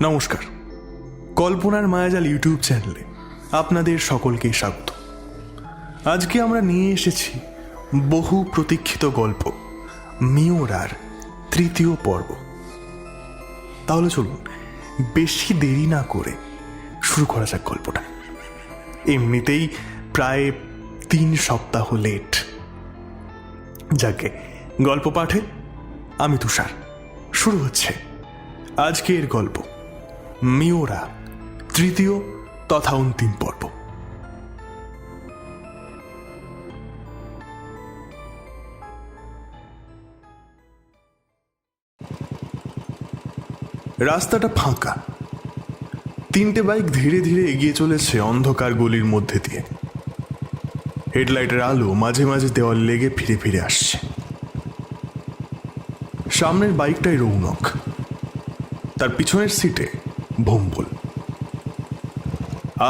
নমস্কার, কল্পনার মায়াজাল ইউটিউব চ্যানেলে আপনাদের সকলকে স্বাগত। আজকে আমরা নিয়ে এসেছি বহু প্রতীক্ষিত গল্প মিওরার তৃতীয় পর্ব। তাহলে চলুন বেশি দেরি না করে শুরু করা যাক গল্পটা। এমনিতেই প্রায় 3 সপ্তাহ লেট। যাকে গল্প পাঠে আমি তুষার। শুরু হচ্ছে আজকের গল্প মিওরা তৃতীয় তথা অন্তিম পর্ব। রাস্তাটা ফাঁকা। 3টে বাইক ধীরে ধীরে এগিয়ে চলেছে অন্ধকার গলির মধ্যে দিয়ে। হেডলাইটের আলো মাঝে মাঝে দেওয়াল লেগে ফিরে ফিরে আসছে। সামনের বাইকটাই রৌনক, তার পিছনের সিটে ভম্বল,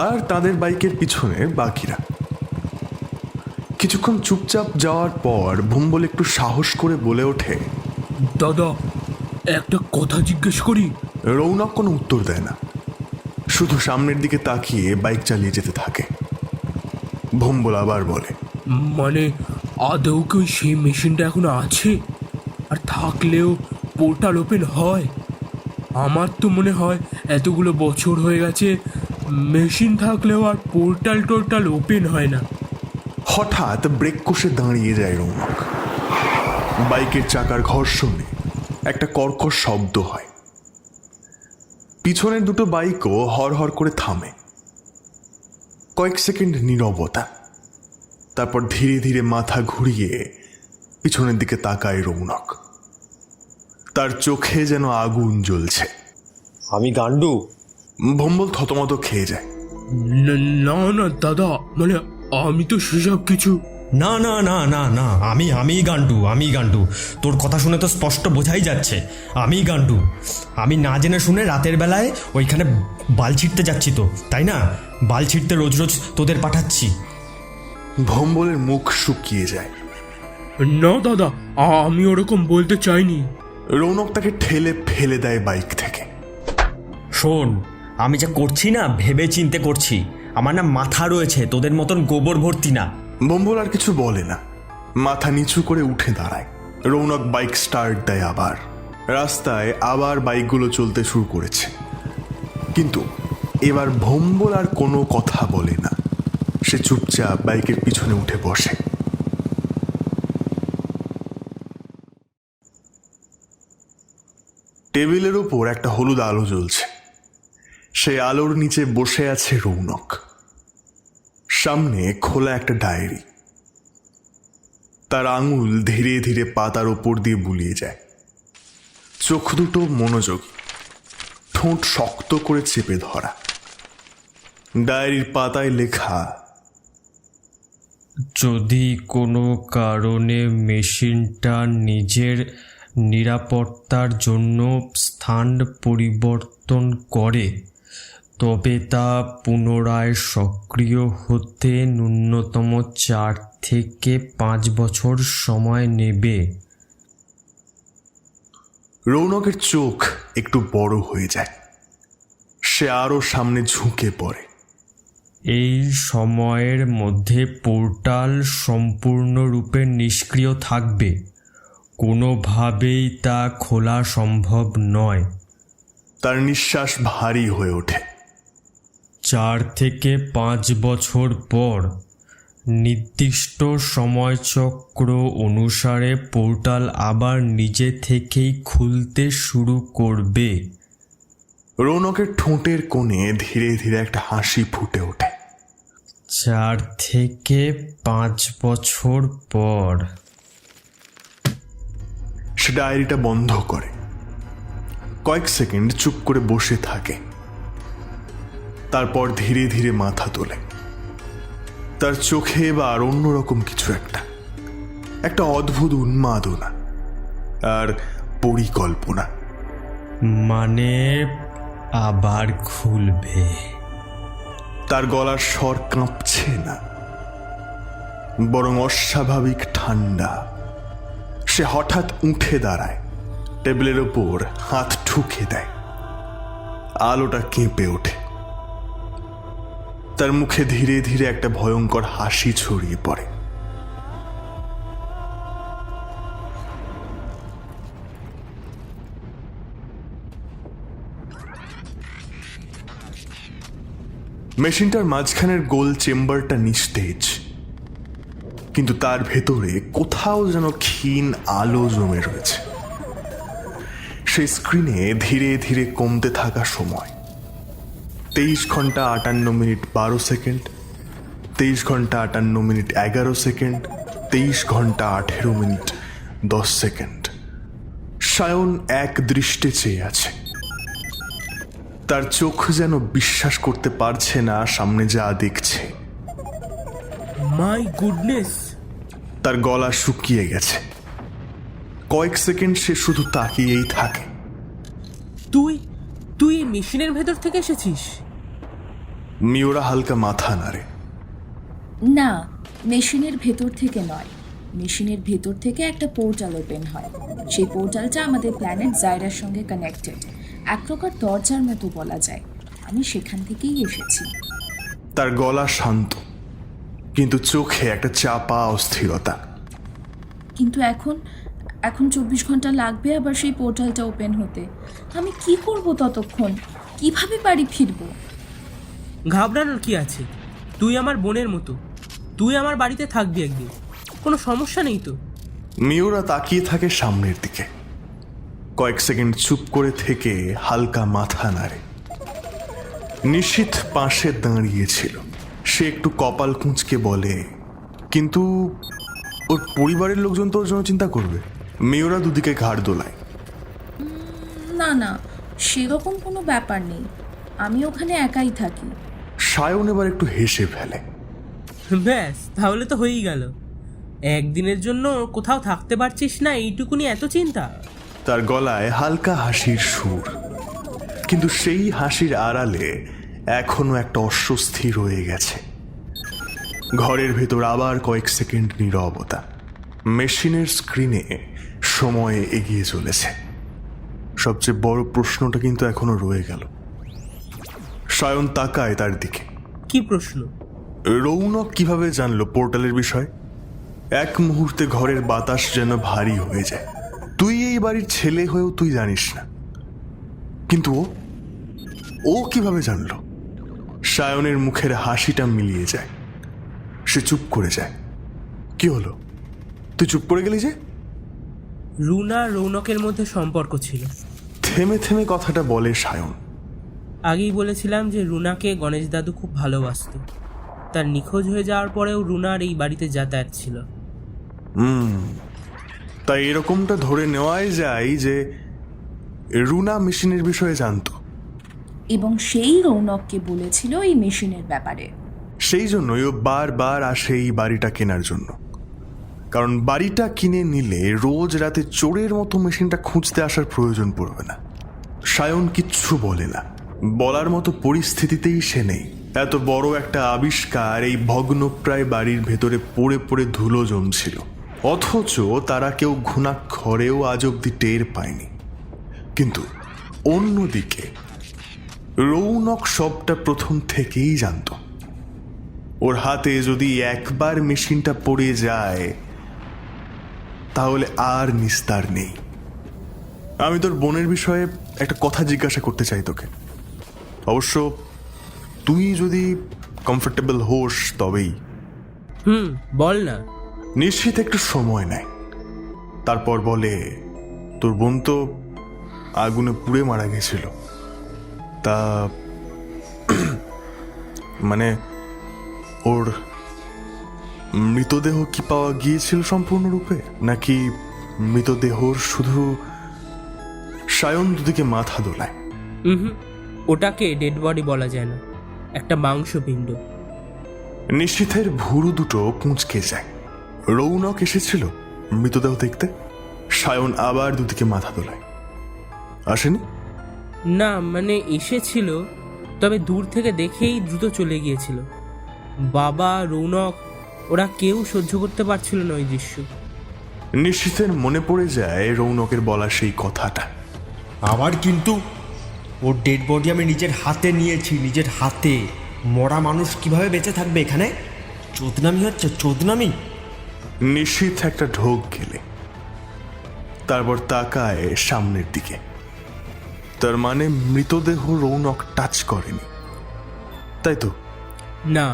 আর তাদের বাইকের পিছনে বাকিরা। কিছুক্ষণ চুপচাপ যাওয়ার পর ভম্বল একটু সাহস করে বলে ওঠে, দাদা, একটা কথা জিজ্ঞেস করি। রৌনক কোনো উত্তর দেয় না, শুধু সামনের দিকে তাকিয়ে বাইক চালিয়ে যেতে থাকে। ভম্বল আবার বলে, মানে আদৌ কি সেই মেশিনটা এখনো আছে? আর থাকলেও পোর্টাল ওপেন হয়? আমার তো মনে হয় এতগুলো বছর হয়ে গেছে, মেশিন থাকলেও আর পোর্টাল ওপেন হয় না। হঠাৎ ব্রেক কষে দাঁড়িয়ে যায় রৌনক। বাইকের চাকার ঘর্ষণে একটা কর্কশ শব্দ হয়। পিছনের দুটো বাইকও হরহর করে থামে। কয়েক সেকেন্ড নীরবতা, তারপর ধীরে ধীরে মাথা ঘুরিয়ে পিছনের দিকে তাকায় রৌনক। তার চোখে যেন আগুন জ্বলছে। আমি গান্ডু? ভম্বল থতমত খেয়ে যায়। না না দাদা, মানে আমি তো সেসব কিছু। না না না না না, আমি গান্ডু। তোর কথা শুনে তো স্পষ্ট বোঝাই যাচ্ছে আমি গান্ডু। আমি না জেনে শুনে রাতের বেলায় ওইখানে বাল ছিঁড়তে যাচ্ছি, তো তাই না? বাল ছিঁড়তে রোজ রোজ তোদের পাঠাচ্ছি। ভম্বলের মুখ শুকিয়ে যায়। না দাদা, আমি ওরকম বলতে চাইনি। রৌনক তাকে ঠেলে ফেলে দেয় বাইক থেকে। শোন, আমি যা করছি না ভেবে চিন্তে করছি। আমার না মাথা রয়েছে, তোদের মতন গোবর ভর্তি না। ভম্বল আর কিছু বলে না, মাথা নিচু করে উঠে দাঁড়ায়। রৌনক বাইক স্টার্ট দেয় আবার। রাস্তায় আবার বাইকগুলো চলতে শুরু করেছে, কিন্তু এবার ভম্বল আর কোনো কথা বলে না। সে চুপচাপ বাইকের পিছনে উঠে বসে। টেবিলের ওপর একটা হলুদ আলো জ্বলছে। সেই আলোর নিচে বসে আছে রৌনক। সামনে খোলা একটা ডায়েরি। তার আঙুল ধীরে ধীরে পাতার ওপর দিয়ে বুলিয়ে যায়। চোখ দুটো মনোযোগী, ঠোঁট শক্ত করে চেপে ধরা। ডায়েরির পাতায় লেখা, যদি কোনো কারণে মেশিনটা নিজের নিরাপত্তার জন্য স্থান পরিবর্তন করে, তবে তা পুনরায় সক্রিয় হতে ন্যূনতম 4 থেকে 5 বছর সময় নেবে। রৌনকের চোখ একটু বড় হয়ে যায়। সে আরো সামনে ঝুঁকে পড়ে। এই সময়ের মধ্যে পোর্টাল সম্পূর্ণরূপে নিষ্ক্রিয় থাকবে। কোনোভাবেই তা খোলা সম্ভব নয়। তার নিঃশ্বাস ভারী হয়ে ওঠে। 4 থেকে 5 বছর পর নির্দিষ্ট সময়চক্র অনুসারে পোর্টাল আবার নিজে থেকেই খুলতে শুরু করবে। রৌনকের ঠোঁটের কোণে ধীরে ধীরে একটা হাসি ফুটে ওঠে। 4 থেকে 5 বছর পর। সে ডায়েরিটা বন্ধ করে কয়েক সেকেন্ড চুপ করে বসে থাকে। তারপর ধীরে ধীরে মাথা তোলে। তার চোখে এবার অন্যরকম কিছু একটা অদ্ভুত উন্মাদনা আর পরিকল্পনা। মানে আবার খুলবে? তার গলার স্বর কাঁপছে না, বরং অস্বাভাবিক ঠান্ডা। সে হঠাৎ উঠে দাঁড়ায়, টেবিলের ওপর হাত ঠুকে দেয়। আলোটা কেঁপে ওঠে। তার মুখে ধীরে ধীরে একটা ভয়ঙ্কর হাসি ছড়িয়ে পড়ে। মেশিনটার মাঝখানের গোল চেম্বারটা নিস্তেজ, কিন্তু তার ভেতরে কোথাও যেন ক্ষীণ আলো জমে রয়েছে। সেই স্ক্রিনে ধীরে ধীরে কমতে থাকা সময় 23 ঘন্টা 58 মিনিট 12 সেকেন্ড, 23 ঘন্টা 58 মিনিট 11 সেকেন্ড, 23 ঘন্টা 18 মিনিট 10 সেকেন্ড। সায়ন এক দৃষ্টে চেয়ে আছে। তার চোখ যেন বিশ্বাস করতে পারছে না সামনে যা দেখছে। My goodness! তার গলা শুকিয়ে গেছে। কয়েক সেকেন্ড সে শুধু তাকিয়েই থাকে। তুই তুই এই মেশিনের ভেতর থেকে এসেছিস? মিওরা হালকা মাথা নাড়ে। না, মেশিনের ভেতর থেকে নয়। মেশিনের ভেতর থেকে একটা পোর্টাল ওপেন হয়। সেই পোর্টালটা আমাদের প্ল্যানেট জাইরার সঙ্গে কানেক্টেড, এক প্রকার দরজার মতো বলা যায়। আমি সেখান থেকেই এসেছি। তার গলা শান্ত, কিন্তু চোখে একটা চাপা অস্থিরতা। কিন্তু এখন 24 ঘন্টা লাগবে আবার সেই পোর্টালটা ওপেন হতে। আমি কি করব ততক্ষণ? কিভাবে বাড়ি ফিরবো? ঘাবড়ানোর কি আছে? তুই আমার বোনের মতো, তুই আমার বাড়িতে থাকবি একদিন, কোনো সমস্যা নেই তো। মিওরা তাকিয়ে থাকে সামনের দিকে। কয়েক সেকেন্ড চুপ করে থেকে হালকা মাথা নাড়ে। নিশীথ পাশে দাঁড়িয়েছিল। সে একটু কপাল কুঁচকে বলে, কিন্তু ওর পরিবারের লোকজন তো ওর জন্য চিন্তা করবে। মিওরা দুদিকে ঘাড় দোলায়। না না, সেরকম কোনো ব্যাপার নেই। আমি ওখানে একাই থাকি। সায়ন এবার একটু হেসে ফেলে। ব্যাস, তাহলে তো হয়েই গেল। একদিনের জন্য কোথাও থাকতে পারছিস না, এইটুকুনি এত চিন্তা? তার গলায় হালকা হাসির সুর, কিন্তু সেই হাসির আড়ালে এখনো একটা অস্বস্তি রয়ে গেছে। ঘরের ভেতর আবার কয়েক সেকেন্ড নীরবতা। মেশিনের স্ক্রিনে সময় এগিয়ে চলেছে। সবচেয়ে বড় প্রশ্নটা কিন্তু এখনো রয়ে গেল। সায়ন তাকায় তার দিকে। কি প্রশ্ন? রৌনক কিভাবে জানলো পোর্টালের বিষয়? এক মুহূর্তে ঘরের বাতাস যেন ভারী হয়ে যায়। তুই এই বাড়ির ছেলে হয়েও তুই জানিস না, কিন্তু ও কিভাবে জানলো? সায়নের মুখের হাসিটা মিলিয়ে যায়। সে চুপ করে যায়। কি হলো? তুই চুপ করে গেলি যে? রুনা রৌনকের মধ্যে সম্পর্ক ছিল। থেমে থেমে কথাটা বলে সায়ন। আগেই বলেছিলাম যে রুনাকে গণেশ দাদু খুব ভালোবাসত। তার নিখোঁজ হয়ে যাওয়ার পরেও রুনার এই বাড়িতে যাতায়াত ছিল। তাই এরকমটা ধরে নেওয়াই যায় যে রুনা মেশিনের বিষয়ে জানতো, এবং সেই রৌনককে বলেছিল এই মেশিনের ব্যাপারে। সেই জন্যই ও বারবার আসে এই বাড়িটা কেনার জন্য। কারণ বাড়িটা কিনে নিলে রোজ রাতে চোরের মতো মেশিনটা খুঁজতে আসার প্রয়োজন পড়বে না। সায়ন কিচ্ছু বলে না, বলার মতো পরিস্থিতিতেই সে নেই। এত বড় একটা আবিষ্কার এই ভগ্নপ্রায় বাড়ির ভেতরে পড়ে পড়ে ধুলো জমছিল, অথচ তারা কেউ ঘুণাক্ষরেও আজ অব্দি টের পায়নি। কিন্তু অন্যদিকে রৌনক সবটা প্রথম থেকেই জানত। ওর হাতে যদি একবার মেশিনটা পড়ে যায় তাহলে আর নিস্তার নেই। আমি তোর বোনের বিষয়ে একটা কথা জিজ্ঞাসা করতে চাই তোকে। অবশ্য তুই যদি কমফোর্টেবল হোস তবেই। বল না। নিশ্চিত একটু সময় নেয়, তারপর বলে, তোর বোন তো আগুনে পুড়ে মারা গেছিল। তা মানে ওর মৃতদেহ কি পাওয়া গিয়েছিল সম্পূর্ণরূপে, নাকি মৃতদেহর শুধু? সায়ন দুদিকে মাথা দোলায়। ওটাকে ডেড বডি বলা যায় না, একটা মাংসপিণ্ড। নিশীথের ভুরু দুটো কুঁচকে যায়। রৌনক এসেছিল মৃতদেহ দেখতে? সায়ন আবার দুদিকে মাথা দোলায়। আসেনি? না, মানে এসেছিল, তবে দূর থেকে দেখেই দ্রুত চলে গিয়েছিল। বাবা, রৌনক, ওরা কেউ সহ্য করতে পারছিল না ওই দৃশ্য। নিশীথের মনে পড়ে যায় রৌনকের বলা সেই কথাটা। আবার কিন্তু ওর ডেড বডি আমি নিজের হাতে নিয়েছি, নিজের হাতে। মরা মানুষ কিভাবে বেঁচে থাকবে এখানে? চোদনামি হচ্ছে, চোদনামি। নিশীথ একটা ঢোক গেলে, তারপর তাকায় সামনের দিকে। তার মানে মৃতদেহ রৌনক টাচ করেনি, তাই তো? না,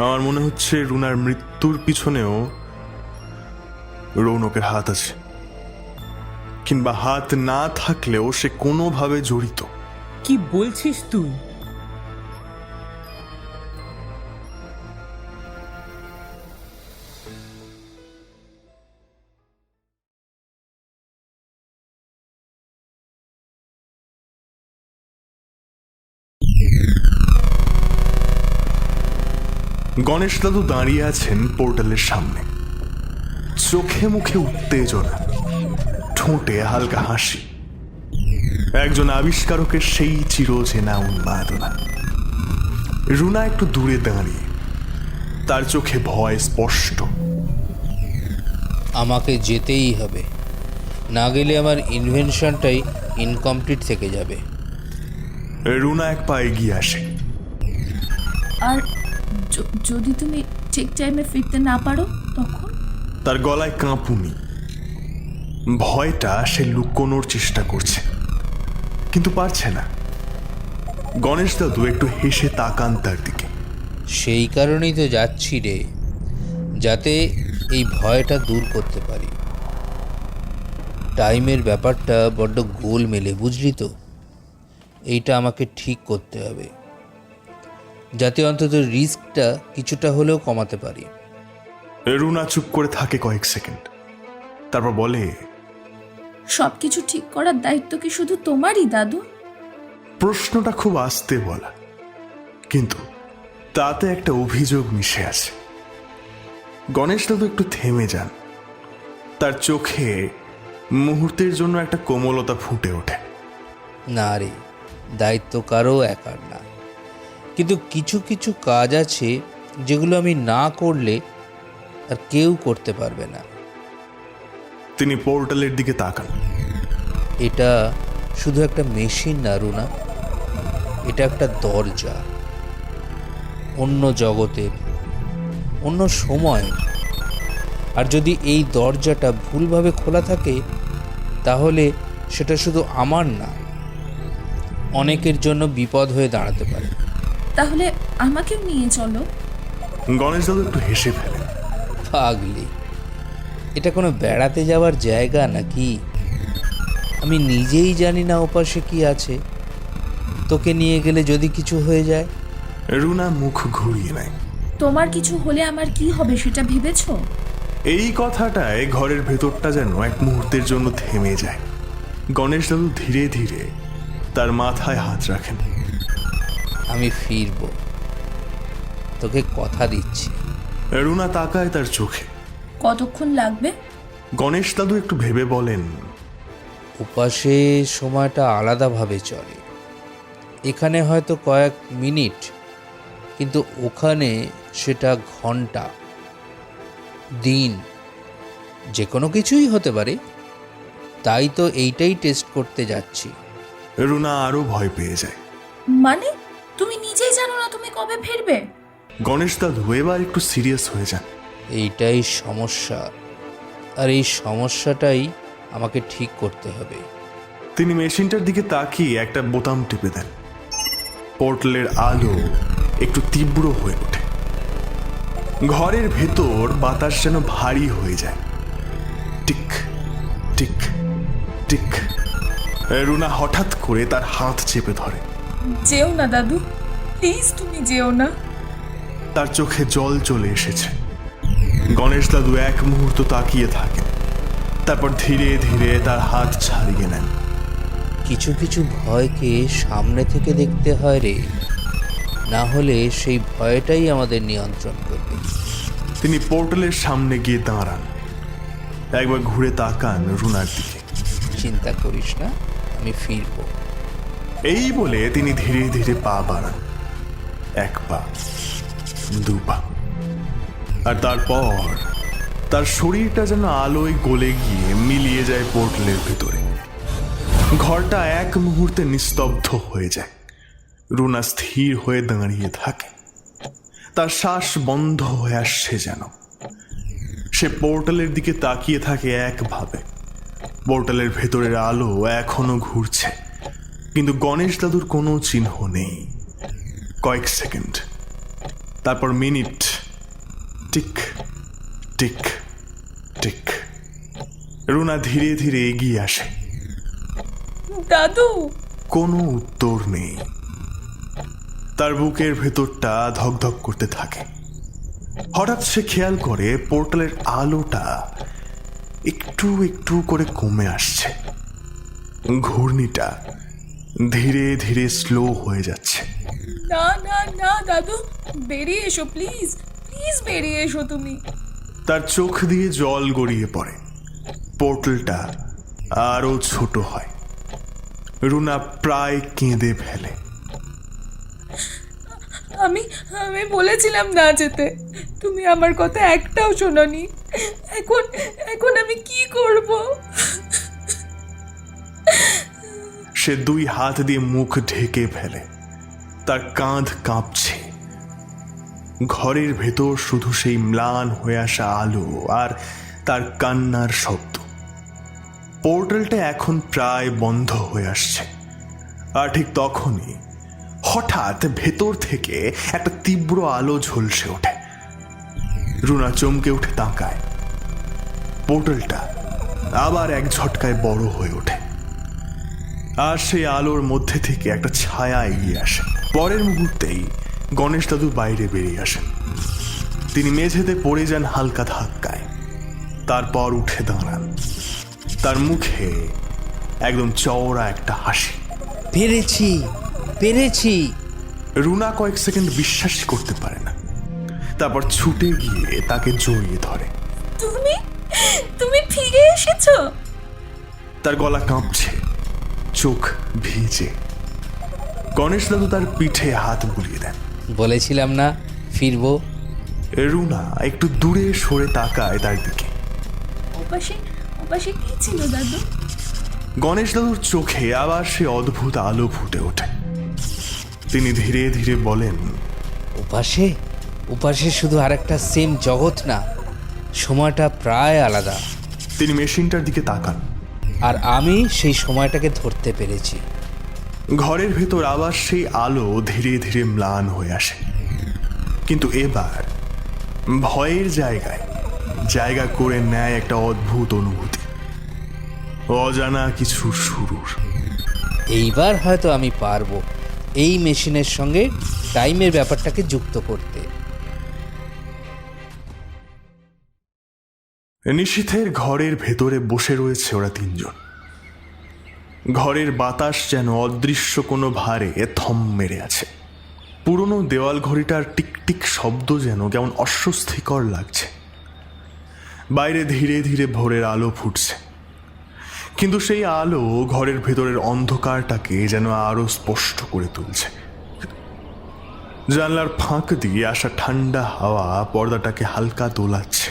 আমার মনে হচ্ছে রুনার মৃত্যুর পিছনেও রৌনকের হাত আছে, কিংবা হাত না থাকলেও সে কোনোভাবে জড়িত। কি বলছিস তুই? গণেশ দাদু দাঁড়িয়ে আছেন পোর্টালের সামনে, চোখে মুখে উত্তেজনা, ঠোঁটে হালকা হাসি। একজন আবিষ্কারকের সেই চিরচেনা উন্মাদনা। রুনা একটু দূরে দাঁড়িয়ে, তার চোখে ভয় স্পষ্ট। আমাকে যেতেই হবে, না গেলে আমার ইনভেনশনটাই ইনকমপ্লিট থেকে যাবে। রুনা এক পা এগিয়ে আসে। আর যদি তুমি ঠিক টাইমে ফিরতে না পারো তখন? তার গলায় কাঁপুনি, ভয়টা সে লুকোনোর চেষ্টা করছে, কিন্তু পারছে না। গণেশ দাদু একটু হেসে তাকান তার দিকে। সেই কারণেই তো যাচ্ছি রে, যাতে এই ভয়টা দূর করতে পারি। টাইমের ব্যাপারটা বড্ড গোল মেলে, বুঝলি তো? এইটা আমাকে ঠিক করতে হবে, যাতে অন্তত রিস্কটা কিছুটা হলেও কমাতে পারি। রুনা চুপ করে থাকে কয়েক সেকেন্ড, তারপর বলে, সবকিছু ঠিক করার দায়িত্ব কি শুধু তোমারই দাদু? প্রশ্নটা খুব আস্তে বলা, কিন্তু তাতে একটা অভিযোগ মিশে আছে। গণেশ দাদু একটু থেমে যান, তার চোখে মুহূর্তের জন্য একটা কোমলতা ফুটে ওঠে। না রে, দায়িত্ব কারো একার না, কিন্তু কিছু কিছু কাজ আছে যেগুলো আমি না করলে আর কেউ করতে পারবে না। তিনি পোর্টালের দিকে তাকান। এটা শুধু একটা মেশিন না রুনা, এটা একটা দরজা, অন্য জগতের, অন্য সময়। আর যদি এই দরজাটা ভুলভাবে খোলা থাকে, তাহলে সেটা শুধু আমার না, অনেকের জন্য বিপদ হয়ে দাঁড়াতে পারে। তাহলে আমাকেও নিয়ে চলো। গণেশ দাদু একটু হেসে ফেলেন। পাগলি, এটা কোনো বেড়াতে যাওয়ার জায়গা নাকি? আমি নিজেই জানি না ওপাশে কি আছে। তোকে নিয়ে গেলে যদি কিছু হয়ে যায়? রুনা মুখ ঘুরিয়ে নেয়। তোমার কিছু হলে আমার কি হবে সেটা ভেবেছো? এই কথাটায় ঘরের ভেতরটা যেন এক মুহূর্তের জন্য থেমে যায়। গণেশ দাদু ধীরে ধীরে তার মাথায় হাত রাখেন। আমি ফিরব, তোকে কথা দিচ্ছি। রুনা তাকায় তার চোখে। কতক্ষণ লাগবে? গণেশ দাদু একটু ভেবে বলেন, ওপাশে সময়টা আলাদাভাবে চলে, এখানে হয়তো কয়েক মিনিট, কিন্তু ওখানে সেটা ঘন্টা, দিন, যে কোনো কিছুই হতে পারে। তাই তো এইটাই টেস্ট করতে যাচ্ছি। রুনা আরো ভয় পেয়ে যায়। মানে তুমি নিজেই জানো না তুমি কবে ফিরবে? গণেশ দাদু এবার একটু সিরিয়াস হয়ে যান। এইটাই সমস্যা, আর এই সমস্যাটাই আমাকে ঠিক করতে হবে। তিনি মেশিনটার দিকে তাকিয়ে একটা বোতাম টিপে দেন। পোর্টালের আলো একটু তীব্র হয়ে ওঠে। ঘরের ভেতর বাতাস যেন ভারী হয়ে যায়। Tick tick tick. রুনা হঠাৎ করে তার হাত চেপে ধরে। যেও না দাদু, প্লিজ তুমি যেও না। তার চোখে জল চলে এসেছে। গণেশ দাদু এক মুহূর্ত তাকিয়ে থাকেন, তারপর ধীরে ধীরে তার হাত ছাড়িয়ে নেন। কিছু কিছু ভয়কে সামনে থেকে দেখতে হয় রে, না হলে সেই ভয়টাই আমাদের নিয়ন্ত্রণ করবে। তিনি পোর্টালের সামনে গিয়ে দাঁড়ান, একবার ঘুরে তাকান রুনার দিকে। চিন্তা করিস না, আমি ফিরব। এই বলে তিনি ধীরে ধীরে পা বাড়ান। এক পা, দু পা, আর তারপর তার শরীরটা যেন আলোয় গলে গিয়ে মিলিয়ে যায় পোর্টালের ভেতরে। ঘরটা এক মুহূর্তে নিস্তব্ধ হয়ে যায়। রুনা স্থির হয়ে দাঁড়িয়ে থাকে, তার শ্বাস বন্ধ হয়ে আসছে যেন। সে পোর্টালের দিকে তাকিয়ে থাকে একভাবে। পোর্টালের ভেতরের আলো এখনো ঘুরছে, কিন্তু গণেশ দাদুর কোনো চিহ্ন নেই। কয়েক সেকেন্ড, তারপর minute, tick tick tick. Runa ধীরে ধীরে এগিয়ে আসে। দাদু! কোনো উত্তর নেই। তার বুকের ভেতরটা ধকধক করতে থাকে। হঠাৎ সে খেয়াল করে পোর্টালের আলোটা একটু একটু করে কমে আসছে। ঘূর্ণিটা ধীরে ধীরে স্লো হয়ে যাচ্ছে। না না না দাদু, বেরিয়ে এসো প্লিজ, প্লিজ বেরিয়ে এসো তুমি। তার চোখ দিয়ে জল গড়িয়ে পড়ে। পোর্টালটা আরো ছোট হয়। রুনা প্রায় কেঁদে ফেলে। আমি আমি বলেছিলাম না যেতে, তুমি আমার কথা একটাও শোনোনি। এখন এখন আমি কি করব? সে দুই হাত দিয়ে মুখ ঢেকে ফেলে। তার কাঁধ কাঁপছে। ঘরের ভেতর শুধু সেই ম্লান হয়ে আসা আলো আর তার কান্নার শব্দ। পোর্টালটা এখন প্রায় বন্ধ হয়ে আসছে। আর ঠিক তখনই হঠাৎ ভেতর থেকে একটা তীব্র আলো ঝলসে ওঠে। রুনা চমকে উঠে তাকায়। পোর্টালটা আবার এক ঝটকায় বড় হয়ে ওঠে, আর সেই আলোর মধ্যে থেকে একটা ছায়া এগিয়ে আসে। পরের মুহূর্তেই গণেশ দাদু বাইরে বেরিয়ে আসেন। তিনি মেঝেতে পড়ে যান হালকা ধাক্কায়, তারপর উঠে দাঁড়ান। তার মুখে একদম চওড়া একটা হাসি। পেরেছি, পেরেছি। রুনা কয়েক সেকেন্ড বিশ্বাস করতে পারে না, তারপর ছুটে গিয়ে তাকে জড়িয়ে ধরে। তুমি তুমি ফিরে এসেছো? তার গলা কাঁপছে, চোখ ভিজে। গণেশ দাদু তার পিঠে হাত বুলিয়ে দেন। বলেছিলাম না ফিরবো। রুনা একটু দূরে সরে তাকায় তার দিকে। ওপাশে ওপাশে কি ছিল দাদু? গণেশ দাদুর চোখে আবার সে অদ্ভুত আলো ফুটে ওঠে। তিনি ধীরে ধীরে বলেন, ওপাশে ওপাশে শুধু আরেকটা সেম জগৎ না, সময়টা প্রায় আলাদা। তিনি মেশিনটার দিকে তাকান। আর আমি সেই সময়টাকে ধরতে পেরেছি। ঘরের ভেতর আবার সেই আলো ধীরে ধীরে ম্লান হয়ে আসে, কিন্তু এবার ভয়ের জায়গায় জায়গা করে নেয় একটা অদ্ভুত অনুভূতি, অজানা কিছু শুরুর। এইবার হয়তো আমি পারবো এই মেশিনের সঙ্গে টাইমের ব্যাপারটাকে যুক্ত করতে। নিশীথের ঘরের ভেতরে বসে রয়েছে ওরা তিনজন। ঘরের বাতাস যেন অদৃশ্য কোনো ভারে থম মেরে আছে। পুরনো দেওয়াল ঘড়িটার টিকটিক শব্দ যেন কেমন অস্বস্তিকর লাগছে। বাইরে ধীরে ধীরে ভোরের আলো ফুটছে, কিন্তু সেই আলো ঘরের ভেতরের অন্ধকারটাকে যেন আরো স্পষ্ট করে তুলছে। জানলার ফাঁক দিয়ে আসা ঠান্ডা হাওয়া পর্দাটাকে হালকা দোলাচ্ছে,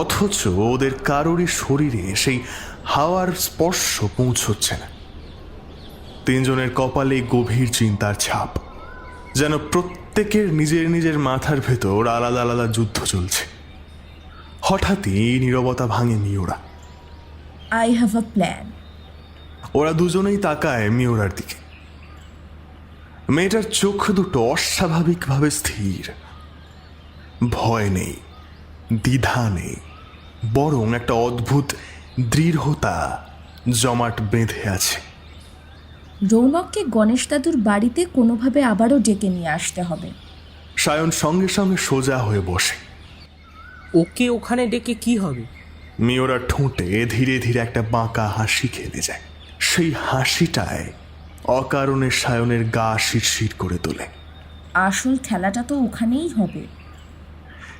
অথচ ওদের কারোরই শরীরে সেই হাওয়ার স্পর্শ পৌঁছচ্ছে না। তিনজনের কপালে গভীর চিন্তার ছাপ, যেন প্রত্যেকের নিজের নিজের মাথার ভেতর আলাদা আলাদা যুদ্ধ চলছে। হঠাৎই নীরবতা ভাঙে মিওরা। I have a plan. ওরা দুজনেই তাকায় মিওরার দিকে। মেয়েটার চোখ দুটো অস্বাভাবিকভাবে স্থির। ভয় নেই, দ্বিধা নেই, বরং একটা অদ্ভুত দৃঢ়তা জমাট বেঁধে আছে। রৌনককে গণেশ দাদুর বাড়িতে কোনোভাবে আবারও ডেকে নিয়ে আসতে হবে। সায়ন সঙ্গে সঙ্গে সোজা হয়ে বসে। ওকে ওখানে ডেকে কি হবে? মিওরা ঠোঁটে ধীরে ধীরে একটা বাঁকা হাসি খেলে যায়। সেই হাসিটায় অকারণে সায়নের গা শিরশির করে তোলে। আসল খেলাটা তো ওখানেই হবে।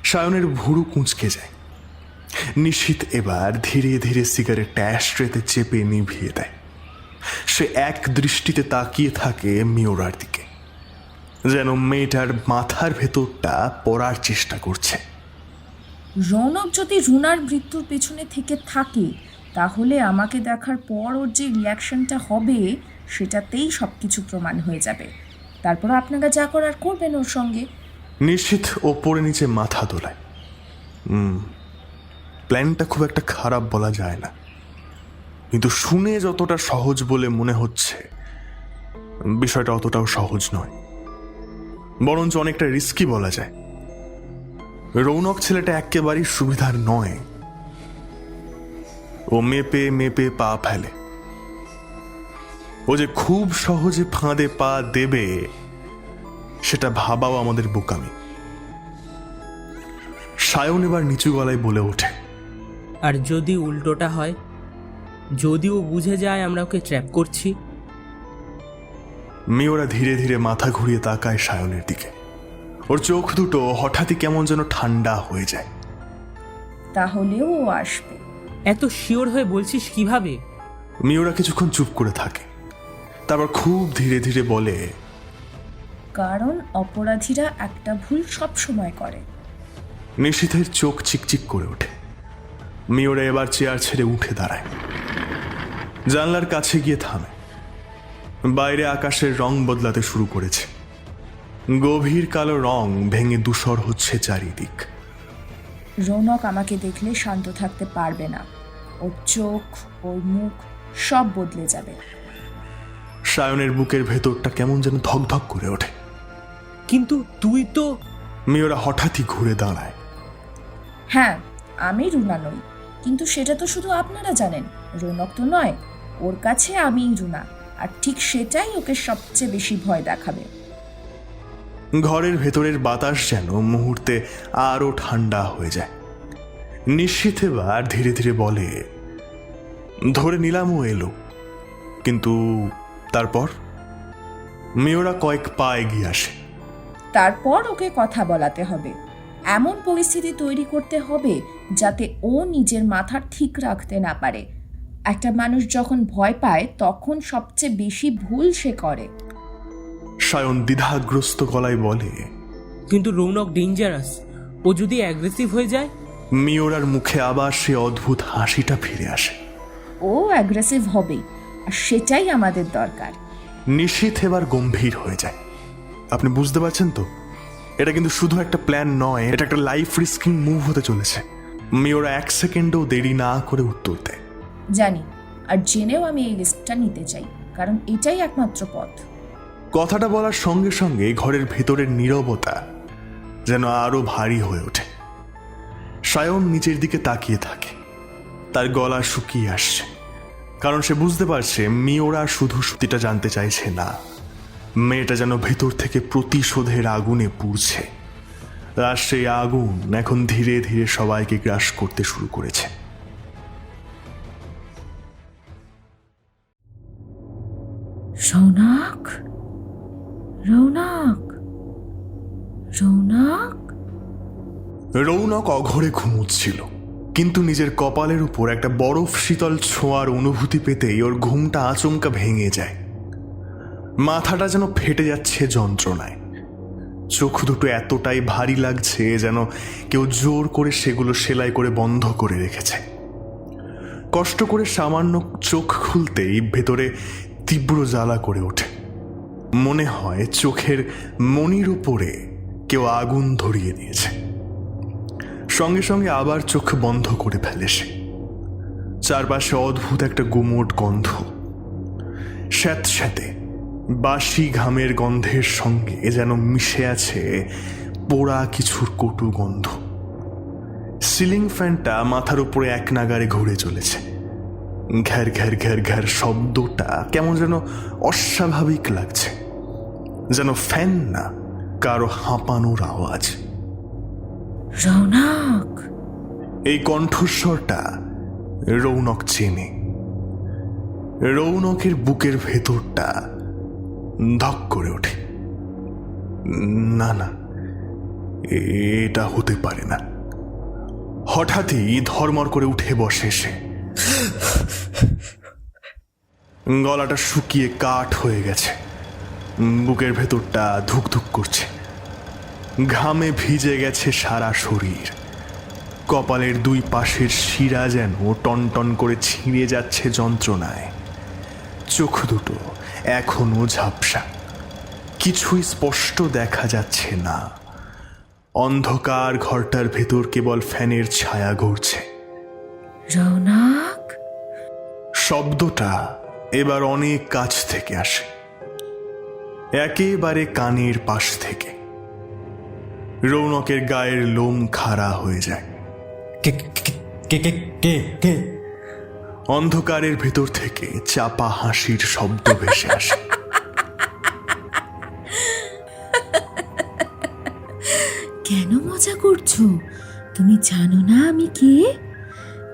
সায়নের ভুরু কুঁচকে যায়। নিশীথ এবার ধীরে ধীরে সিগারেটটা অ্যাশট্রেতে চেপে নিভিয়ে দেয়। সে এক দৃষ্টিতে তাকিয়ে থাকে মিওরার দিকে, যেন মেয়েটার মাথার ভেতরটা পড়ার চেষ্টা করছে। রৌনক যদি রুনার মৃত্যুর পেছনে থেকে থাকে, তাহলে আমাকে দেখার পর ওর যে রিয়াকশনটা হবে সেটাতেই সব কিছু প্রমাণ হয়ে যাবে। তারপর আপনারা যা করার করবেন ওর সঙ্গে। নিশ্চিত ওপরে নিচে মাথা দোলায়। প্ল্যানটা খুব একটা খারাপ বলা যায় না, কিন্তু শুনে যতটা সহজ বলে মনে হচ্ছে বিষয়টা অতটাও সহজ নয়, বরঞ্চ অনেকটা রিস্কি বলা যায়। রৌনক ছেলেটা একেবারেই সুবিধার নয়। ও মেপে মেপে পা ফেলে। ও যে খুব সহজে ফাঁদে পা দেবে সেটা ভাবাও আমাদের বোকামি। সায়ন এবার নিচু গলায় বলে ওঠে, আর যদি উল্টোটা হয়, যদি ও বুঝে যায় আমরা ওকে ট্র্যাপ করছি? মেয়েরা ধীরে ধীরে মাথা ঘুরিয়ে তাকায় সায়নের দিকে। ওর চোখ দুটো হঠাৎই কেমন যেন ঠান্ডা হয়ে যায়। তাহলেও ও আসবে। এত শিওর হয়ে বলছিস কিভাবে? মেয়েরা কিছুক্ষণ চুপ করে থাকে, তারপর খুব ধীরে ধীরে বলে, কারণ অপরাধীরা একটা ভুল সব সময় করে। নিশীথের চোখ চিকচিক করে ওঠে। মেয়েরা এবার চেয়ার ছেড়ে উঠে দাঁড়ায়, জানলার কাছে গিয়ে থামে। বাইরে আকাশের রং বদলাতে শুরু করেছে। গভীর কালো রং ভেঙে ধূসর হচ্ছে চারিদিক। রৌনক আমাকে দেখলে শান্ত থাকতে পারবে না। ওর চোখ, ওর মুখ সব বদলে যাবে। সায়নের বুকের ভেতরটা কেমন যেন ধকধক করে ওঠে। কিন্তু তুই তো... মেয়েরা হঠাৎই ঘুরে দাঁড়ায়। হ্যাঁ, আমি রুনা নই, কিন্তু সেটা তো শুধু আপনারা জানেন। রৌনক তো নয়, ওর কাছে আমিই রুনা, আর ঠিক সেটাই ওকে সবচেয়ে বেশি ভয় দেখাবে। ঘরের ভেতরের বাতাস যেন মুহূর্তে আরো ঠান্ডা হয়ে যায়। নিশ্চিত এবার ধীরে ধীরে বলে, ধরে নিলামও এলো, কিন্তু তারপর? মেয়েরা কয়েক পা এগিয়ে আসে। তারপর ওকে কথা বলাতে হবে, এমন পরিস্থিতি তৈরি করতে হবে যাতে ও নিজের মাথা ঠিক রাখতে না পারে। একটা মানুষ যখন ভয় পায় তখন সবচেয়ে বেশি ভুল সে করে। সায়ন দ্বিধাগ্রস্ত গলায় বলে, কিন্তু রৌনক ডেঞ্জারাস, ও যদি অ্যাগ্রেসিভ হয়ে যায়? মিওরার মুখে আবার সে অদ্ভুত হাসিটা ফিরে আসে। ও অ্যাগ্রেসিভ হবেই, আর সেটাই আমাদের দরকার। নিশীথ এবার গম্ভীর হয়ে যায়। আপনি বুঝতে পারছেন তো, এটা কিন্তু শুধু একটা প্ল্যান নয়, এটা একটা লাইফ রিস্কিং মুভ হতে চলেছে। মিওরা এক সেকেন্ডও দেরি না করে উত্তর দেয়, জানি, আর জেনেও আমি এই রিস্কটা নিতে চাই, কারণ এটাই একমাত্র পথ। কথাটা বলার সঙ্গে সঙ্গে ঘরের ভেতরের নীরবতা যেন আরো ভারী হয়ে ওঠে। সায়ন নিচের দিকে তাকিয়ে থাকে। তার গলা শুকিয়ে আসছে, কারণ সে বুঝতে পারছে মিওরা শুধু সত্যিটা জানতে চাইছে না, মেয়েটা যেন ভেতর থেকে প্রতিশোধের আগুনে পুড়ছে। আর সেই আগুন এখন ধীরে ধীরে সবাইকে গ্রাস করতে শুরু করেছে। রৌনক, রৌনক, রৌনক। রৌনক অঘরে ঘুমুচ্ছিল, কিন্তু নিজের কপালের উপর একটা বরফ শীতল ছোঁয়ার অনুভূতি পেতেই ওর ঘুমটা আচমকা ভেঙে যায়। মাথাটা যেন ফেটে যাচ্ছে যন্ত্রণায়। চোখ দুটো এতটাই ভারী লাগছে যেন কেউ জোর করে সেগুলো সেলাই করে বন্ধ করে রেখেছে। কষ্ট করে সামান্য চোখ খুলতেই ভেতরে তীব্র জ্বালা করে ওঠে। মনে হয় চোখের মনির উপরে কেউ আগুন ধরিয়ে দিয়েছে। সঙ্গে সঙ্গে আবার চোখ বন্ধ করে ফেলে সে। চারপাশে অদ্ভুত একটা গুমোট গন্ধ, স্যাঁতস্যাঁতে বাসি ঘামের গন্ধের সঙ্গে যেন মিশে আছে পোড়া কিছুর কটু গন্ধ। সিলিং ফ্যানটা মাথার উপরে এক নাগারে ঘুরে চলেছে। ঘ্যার ঘ্যার ঘ্যার ঘ্যার শব্দটা কেমন যেন অস্বাভাবিক লাগছে, যেন ফ্যান না, কারো হাঁপানোর আওয়াজ। রৌনক। এই কণ্ঠস্বরটা রৌনক চেনে। রৌনকের বুকের ভেতরটা ধক করে ওঠে। না না, এটা হতে পারে না। হঠাৎই ধর্মর করে উঠে বসে সে। গলাটা শুকিয়ে কাঠ হয়ে গেছে, বুকের ভেতরটা ধুকধুক করছে, ঘামে ভিজে গেছে সারা শরীর। কপালের দুই পাশের শিরা যেন টনটন করে ছিঁড়ে যাচ্ছে যন্ত্রণায়। চোখ দুটো এখনো ঝাপসা, কিছুই স্পষ্ট দেখা যাচ্ছে না। অন্ধকার ঘরটার ভেতর কেবল ফ্যানের ছায়া ঘুরছে। রৌনক, শব্দটা এবার অনেক কাছ থেকে আসে, একেবারে কানের পাশ থেকে। রৌনকের গায়ের লোম খাড়া হয়ে যায়। কে কে কে কে কে কে অন্ধকারের ভেতর থেকে চাপা হাসির শব্দ ভেসে আসে। কেন মজা করছো? তুমি জানো না আমি কে?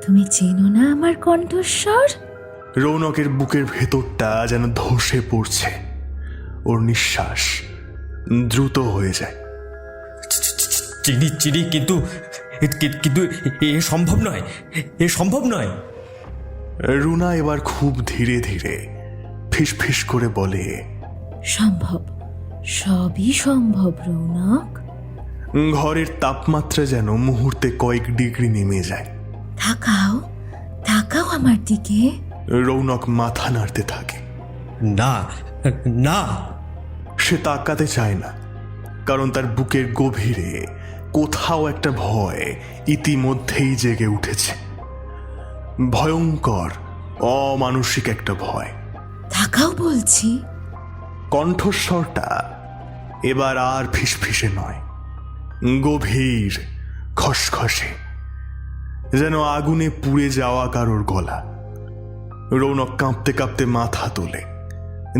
তুমি চেনো না আমার কণ্ঠস্বর? রৌনকের বুকের ভেতরটা যেন ধসে পড়ছে, ওর নিঃশ্বাস দ্রুত হয়ে যায়। চিনি চিনি, কিন্তু কিন্তু এ সম্ভব নয়, এ সম্ভব নয়। রুনা এবার খুব ধীরে ধীরে ফিসফিস করে বলে, সম্ভব, সবই সম্ভব রৌনক। ঘরের তাপমাত্রা যেন মুহূর্তে কয়েক ডিগ্রি নেমে যায়। তাকাও, তাকাও আমার দিকে। রৌনক মাথা নাড়তে থাকে। না না, সে তাকাতে চায় না, কারণ তার বুকের গভীরে কোথাও একটা ভয় ইতিমধ্যেই জেগে উঠেছে। ভয়ঙ্কর, অমানুষিক একটা ভয়। তাকাও বলছি। কণ্ঠস্বরটা এবার আর ফিসফিসে নয়, গভীর, খসখসে, যেন আগুনে পুড়ে যাওয়া কারোর গলা। রৌনক কাঁপতে কাঁপতে মাথা তোলে,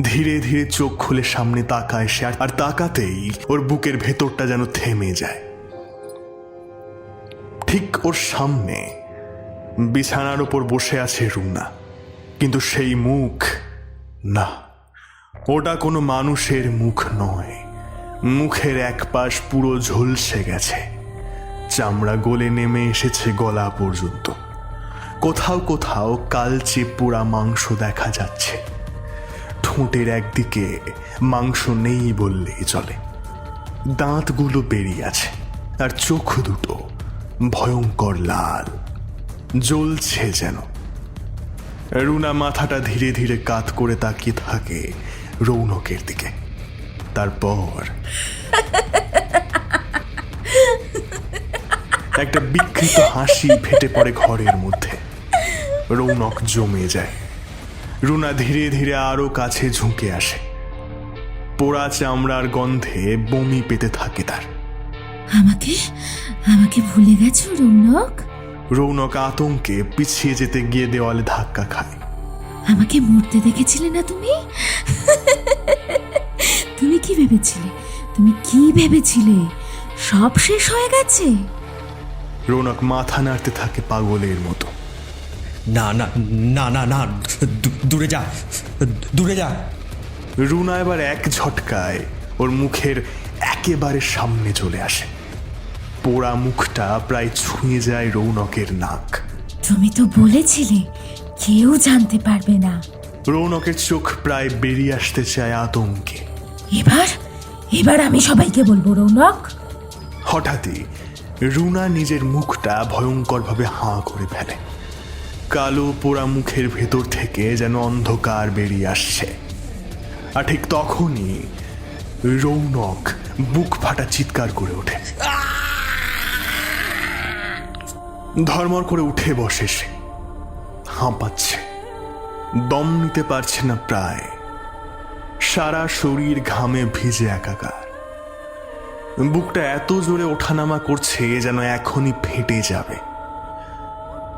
ধীরে ধীরে চোখ খুলে সামনে তাকায় সে, আর তাকাতেই ওর বুকের ভেতরটা যেন থেমে যায়। ঠিক ওর সামনে বিছানার উপর বসে আছে রুনা, কিন্তু সেই মুখ না, ওটা কোনো মানুষের মুখ নয়। মুখের এক পাশ পুরো ঝলসে গেছে, চামড়া গলে নেমে এসেছে গলা পর্যন্ত। কোথাও কোথাও কালচে পোড়া মাংস দেখা যাচ্ছে। ঠোঁটের একদিকে মাংস নেই বললেই চলে, দাঁতগুলো বেরিয়ে আছে, আর চোখ দুটো ভয়ঙ্কর লাল, জ্বলছে যেন। রুনা মাথাটা ধীরে ধীরে কাত করে তাকিয়ে থাকে রৌনকের দিকে। তারপর একটা বিকৃত হাসি ফেটে পড়ে ঘরের মধ্যে। রৌনক জমে যায়। রুনা ধীরে ধীরে আরো কাছে ঝুঁকে আসে। পোড়া চামড়ার গন্ধে বমি পেতে থাকে তার। আমাকে আমাকে ভুলে গেছো রৌনক? রৌনক আতঙ্কে পিছিয়ে যেতে গিয়ে দেওয়ালে ধাক্কা খায়। আমাকে মরতে দেখেছিলে না তুমি? তুমি কি ভেবেছিলে? তুমি কি ভেবেছিলে সব শেষ হয়ে গেছে? রৌনক মাথা নাড়তে থাকে পাগলের মতো। না না না না না, দূরে যা, দূরে যা। রুনা এবার এক ঝটকায় ওর মুখের একেবারে সামনে চলে আসে। পোড়া মুখটা প্রায় ছুঁয়ে যায় রৌনকের নাক। তুমি তো বলেছিলে কেউ জানতে পারবে না। রৌনকের চোখ প্রায় বেরিয়ে আসতে চায় আতঙ্কে। এবার এবার আমি সবাইকে বলবো রৌনক। হঠাৎই রুনা নিজের মুখটা ভয়ঙ্করভাবে হাঁ করে ফেলে। কালো পোড়া মুখের ভেতর থেকে যেন অন্ধকার বেরিয়ে আসছে। আর ঠিক তখনই রৌনক বুক ফাটা চিৎকার করে ওঠে। ধর্মর করে উঠে বসে সে, হাঁপাচ্ছে, দম নিতে পারছে না প্রায়। সারা শরীর ঘামে ভিজে একাকার। বুকটা এত জোরে ওঠানামা করছে যেন এখনই ফেটে যাবে।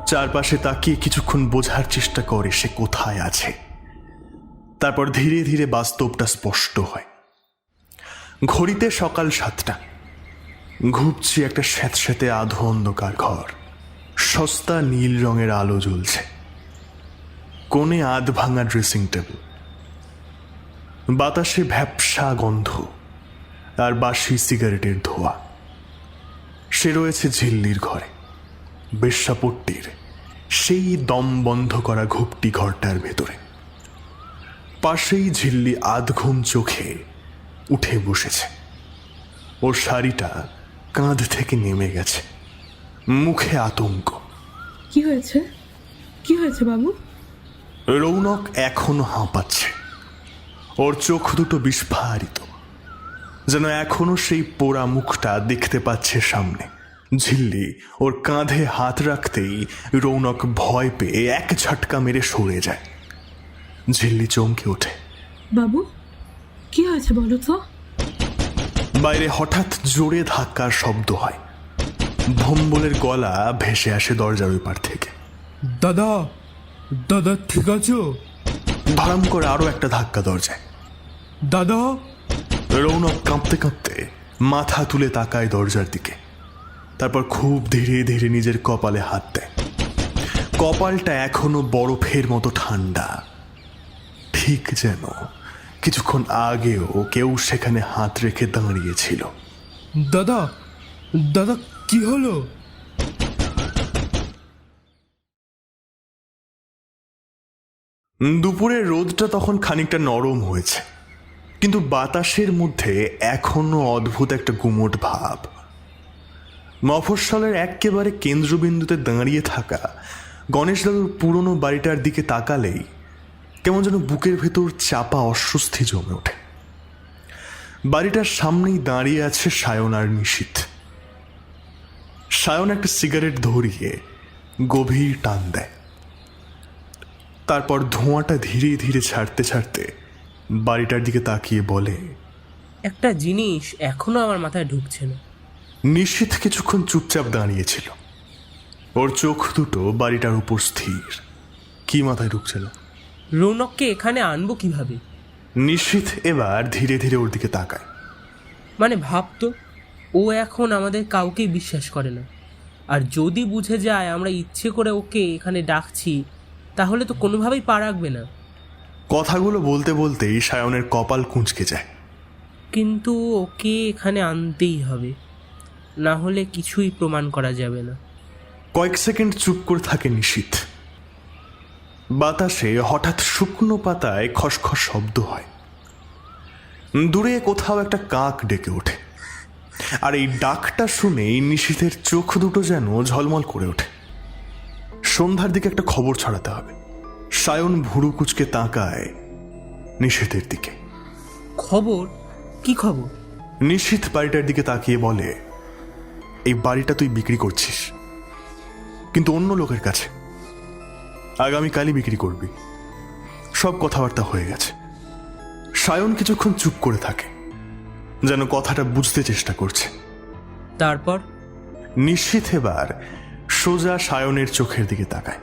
চারপাশে তাকিয়ে কিছুক্ষণ বোঝার চেষ্টা করে সে কোথায় আছে। তারপর ধীরে ধীরে বাস্তবটা স্পষ্ট হয়। ঘড়িতে সকাল 7টা। ঘুরছে একটা স্যাঁতস্যাঁতে আধো অন্ধকার ঘর। সস্তা নীল রঙের আলো জ্বলছে। কোণে আধ ভাঙা ড্রেসিং টেবিল। বাতাসে ভ্যাপসা গন্ধ আর বাসি সিগারেটের ধোঁয়া। সে রয়েছে ঝিল্লির ঘরে, বেশ্যাপট্টির সেই দম বন্ধ করা ঘুপটি ঘরটার ভেতরে। পাশেই ঝিল্লি আধঘুম চোখে উঠে বসেছে। ওর শাড়িটা কাঁধ থেকে নেমে গেছে, মুখে আতঙ্ক। কি হয়েছে? কি হয়েছে বাবু? রৌনক এখনো হাঁপাচ্ছে, ওর চোখ দুটো বিস্ফারিত, যেন এখনো সেই পোড়া মুখটা দেখতে পাচ্ছে সামনে। ঝিল্লি ওর কাঁধে হাত রাখতেই রৌনক ভয় পেয়ে এক ঝটকা মেরে সরে যায়। ঝিল্লি চমকে ওঠে। বাবু কি হয়েছে বলো তো? বাইরে হঠাৎ জোরে ধাক্কার শব্দ হয়। ভম্বলের গলা ভেসে আসে দরজার ওই পার থেকে। দাদা, দাদা ঠিক আছো? ধরাম করে আরো একটা ধাক্কা দরজায়। দাদা। রৌনক কাঁপতে কাঁপতে মাথা তুলে তাকায় দরজার দিকে। তারপর খুব ধীরে ধীরে নিজের কপালে হাত দেয়। কপালটা এখনো বরফের মতো ঠান্ডা, ঠিক যেন কিছুক্ষণ আগেও কেউ সেখানে হাত রেখে দাঁড়িয়েছিল। দাদা, দাদা কি হলো? দুপুরের রোদটা তখন খানিকটা নরম হয়েছে, কিন্তু বাতাসের মধ্যে এখনো অদ্ভুত একটা গুমোট ভাব। মফস্বলের একেবারে কেন্দ্রবিন্দুতে দাঁড়িয়ে থাকা গণেশ দাদুর পুরনো বাড়িটার দিকে তাকালেই কেমন যেন বুকের ভেতর চাপা অস্বস্তি জমে ওঠে। বাড়িটার সামনেই দাঁড়িয়ে আছে সায়ন আর নিশীথ। সায়ন একটা সিগারেট ধরিয়ে গভীর টান দেয়, তারপর ধোঁয়াটা ধীরে ধীরে ছাড়তে ছাড়তে বাড়িটার দিকে তাকিয়ে বলে, একটা জিনিস এখনো আমার মাথায় ঢুকছে না। নিশীথ কিছুক্ষণ চুপচাপ দাঁড়িয়েছিল, ওর চোখ দুটো বাড়িটার উপর স্থির। কি মাথায় ঢুকছে না? রৌনককে এখানে আনবো কিভাবে? নিশীথ এবার ধীরে ধীরে ওর দিকে তাকায়। মানে ভাবতো, ও এখন আমাদের কাউকেই বিশ্বাস করে না। আর যদি বুঝে যায় আমরা ইচ্ছে করে ওকে এখানে ডাকছি, তাহলে তো কোনোভাবেই পা রাখবে না। কথাগুলো বলতে বলতেই সায়নের কপাল কুঁচকে যায়। কিন্তু ওকে এখানে আনতেই হবে, না হলে কিছুই প্রমাণ করা যাবে না। কয়েক সেকেন্ড চুপ করে থাকে নিশীথ। বাতাসে হঠাৎ শুকনো পাতায় খসখস শব্দ হয়। দূরে কোথাও একটা কাক ডেকে ওঠে, আর এই ডাকটা শুনেই নিশীথের চোখ দুটো যেন ঝলমল করে ওঠে। সন্ধ্যার দিকে একটা খবর ছড়াতে হবে। সায়ন ভুরু কুচকে তাকায় নিশীথের দিকে। খবর? কি খবর? নিশীথ বাড়িটার দিকে তাকিয়ে বলে, এই বাড়িটা তুই বিক্রি করছিস, কিন্তু অন্য লোকের কাছে। আগামীকালই বিক্রি করবি। সব কথাবার্তা হয়ে গেছে। সায়ন কিছুক্ষণ চুপ করে থাকে, যেন কথাটা বুঝতে চেষ্টা করছে। তারপর? নিশীথ এবার সোজা সায়নের চোখের দিকে তাকায়।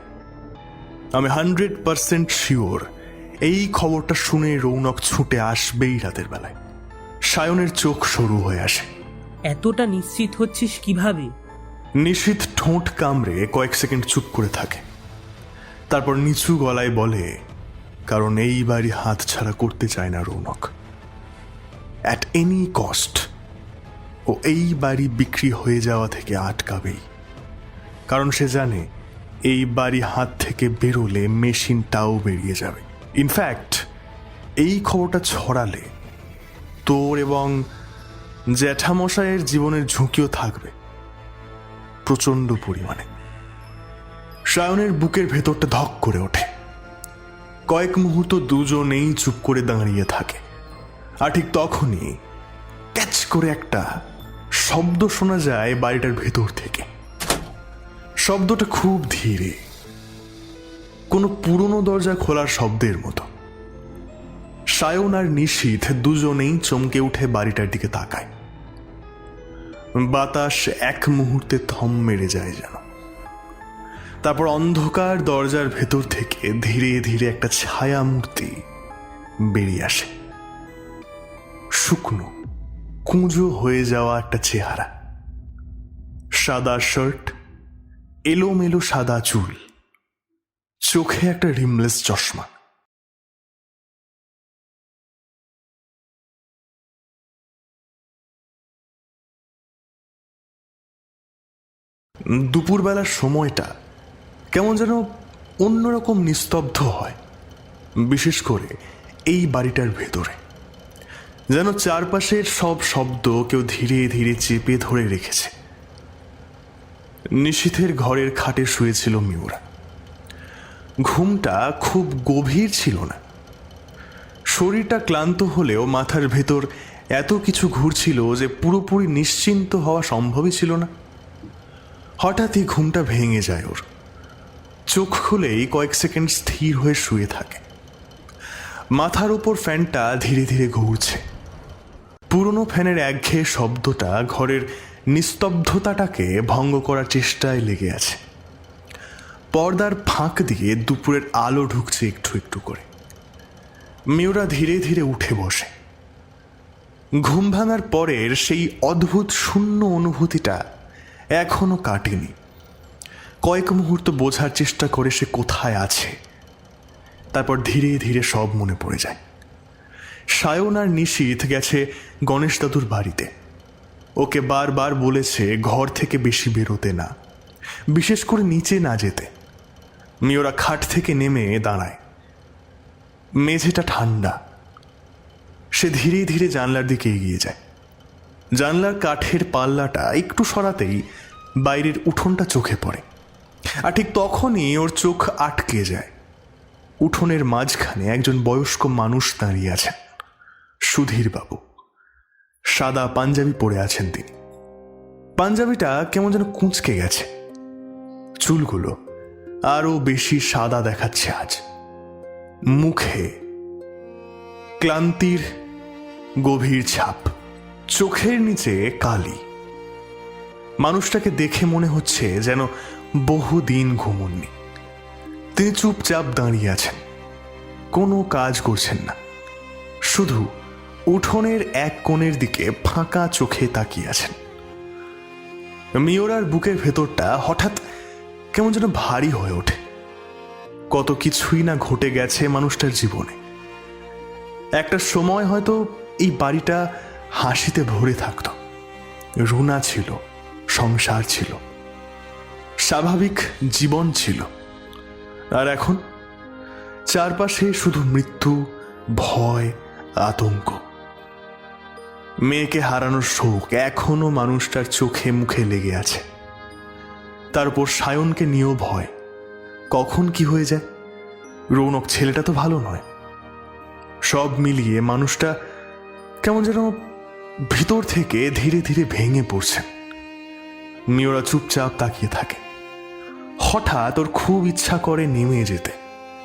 আমি 100% শিওর এই খবরটা শুনে রৌনক ছুটে আসবেই রাতের বেলায়। সায়নের চোখ সরু হয়ে আসে। এতটা নিশ্চিত হচ্ছিস কিভাবে? নিশীথ ঠোঁট কামড়ে কয়েক সেকেন্ড চুপ করে থাকে, তারপর নিচু গলায় বলে, কারণ এই বাড়ি হাত ছাড়া করতে চায় না রৌনক। অ্যাট এনি কস্ট ও এই বাড়ি বিক্রি হয়ে যাওয়া থেকে আটকাবেই। কারণ সে জানে এই বাড়ি হাত থেকে বেরোলে মেশিনটাও বেরিয়ে যাবে। ইনফ্যাক্ট এই খবরটা ছড়ালে তোর এবং জ্যাঠামশাইয়ের জীবনের ঝুঁকিও থাকবে প্রচন্ড পরিমাণে। সায়নের বুকের ভেতরটা ধক করে ওঠে। কয়েক মুহূর্ত দুজনেই চুপ করে দাঁড়িয়ে থাকে, আর ঠিক তখনই ক্যাচ করে একটা শব্দ শোনা যায় বাড়িটার ভেতর থেকে। শব্দটা খুব ধীরে, কোনো পুরনো দরজা খোলার শব্দের মতো। সায়ন আর নিশীথ দুজনেই চমকে উঠে বাড়িটার দিকে তাকায়। বাতাস এক মুহূর্তে থম মেরে যায় যেন। তারপর অন্ধকার দরজার ভেতর থেকে ধীরে ধীরে একটা ছায়া মূর্তি বেরিয়ে আসে। শুকনো কুঁজো হয়ে যাওয়া একটা চেহারা, সাদা শার্ট, এলোমেলো সাদা চুল, চোখে একটা রিমলেস চশমা। দুপুরবেলার সময়টা কেমন যেন অন্যরকম নিস্তব্ধ হয়, বিশেষ করে এই বাড়িটার ভেতরে। যেন চারপাশের সব শব্দ কেউ ধীরে ধীরে চেপে ধরে রেখেছে। নিশীথের ঘরের খাটে শুয়েছিল মিউরা। ঘুমটা খুব গভীর ছিল না। শরীরটা ক্লান্ত হলেও মাথার ভেতর এত কিছু ঘুরছিল যে পুরোপুরি নিশ্চিন্ত হওয়া সম্ভবই ছিল না। হঠাৎই ঘুমটা ভেঙে যায় ওর। চোখ খুলেই কয়েক সেকেন্ড স্থির হয়ে শুয়ে থাকে। মাথার উপর ফ্যানটা ধীরে ধীরে ঘুরছে। পুরনো ফ্যানের একঘেয়ে শব্দটা ঘরের নিস্তব্ধতাটাকে ভঙ্গ করার চেষ্টায় লেগে আছে। পর্দার ফাঁক দিয়ে দুপুরের আলো ঢুকছে একটু একটু করে। মিউরা ধীরে ধীরে উঠে বসে। ঘুম ভাঙার পরের সেই অদ্ভুত শূন্য অনুভূতিটা এখনো কাটেনি। কয়েক মুহূর্ত বোঝার চেষ্টা করে সে কোথায় আছে। তারপর ধীরে ধীরে সব মনে পড়ে যায়। সায়ন আর নিশীথ গেছে গণেশ দাদুর বাড়িতে। ওকে বারবার বলেছে ঘর থেকে বেশি বেরোতে না, বিশেষ করে নিচে না যেতে। মিওরা খাট থেকে নেমে দাঁড়ায়। মেঝেটা ঠান্ডা। সে ধীরে ধীরে জানলার দিকে এগিয়ে যায়। জানলার কাঠের পাল্লাটা একটু সরাতেই বাইরের উঠোনটা চোখে পড়ে। আর ঠিক তখনই ওর চোখ আটকে যায়। উঠোনের মাঝখানে একজন বয়স্ক মানুষ দাঁড়িয়ে আছেন, সুধীর বাবু। সাদা পাঞ্জাবি পরে আছেন তিনি। পাঞ্জাবিটা কেমন যেন কুঁচকে গেছে। চুলগুলো আরো বেশি সাদা দেখাচ্ছে আজ। মুখে ক্লান্তির গভীর ছাপ, চোখের নিচে কালি। মানুষটাকে দেখে মনে হচ্ছে যেন বহুদিন ঘুমননি। তিনি চুপচাপ দাঁড়িয়ে আছেন, কোনো কাজ করছেন না, শুধু উঠোনের এক কোণের দিকে ফাঁকা চোখে তাকিয়ে আছেন। মিওরার বুকের ভেতরটা হঠাৎ কেমন যেন ভারী হয়ে ওঠে। কত কিছুই না ঘটে গেছে মানুষটার জীবনে। একটা সময় হয়তো এই বাড়িটা হাসিতে ভরে থাকত। রুনা ছিল, সংসার ছিল, স্বাভাবিক জীবন ছিল। আর এখন চারপাশে শুধু মৃত্যু, ভয়, আতঙ্ক। মেয়েকে হারানোর শোক এখনো মানুষটার চোখে মুখে লেগে আছে। তার উপর সায়নকে নিয়েও ভয়, কখন কি হয়ে যায়। রৌনক ছেলেটা তো ভালো নয়। সব মিলিয়ে মানুষটা কেমন যেন ভিতর থেকে ধীরে ধীরে ভেঙে পড়ছে। মিওরা চুপচাপ তাকিয়ে থাকে। হঠাৎ ওর খুব ইচ্ছা করে নেমে যেতে,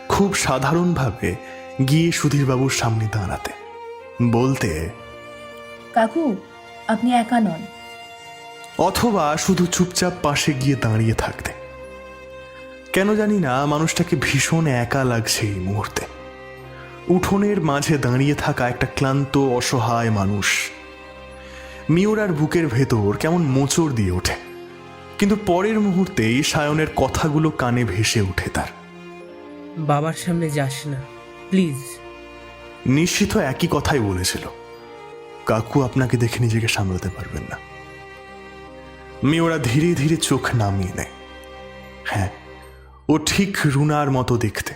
খুব সাধারণভাবে গিয়ে সুধীরবাবুর সামনে দাঁড়াতে, বলতে, কাকু, আপনি একা নন। অথবা শুধু চুপচাপ পাশে গিয়ে দাঁড়িয়ে থাকতে। কেন জানি না মানুষটাকে ভীষণ একা লাগছে এই মুহূর্তে। উঠোনের মাঝে দাঁড়িয়ে থাকা একটা ক্লান্ত অসহায় মানুষ। মিওরার বুকের ভেতর কেমন মোচড় দিয়ে ওঠে। কিন্তু পরের মুহূর্তেই সায়নের কথাগুলো কানে ভেসে ওঠে তার। বাবার সামনে যাস না প্লিজ। নিশ্চিত একই কথাই বলেছিল, কাকু আপনাকে দেখে নিজেকে সামলাতে পারবেন না। মিওরা ধীরে ধীরে চোখ নামিয়ে নেয়। হ্যাঁ, ও ঠিক রুনার মতো দেখতে।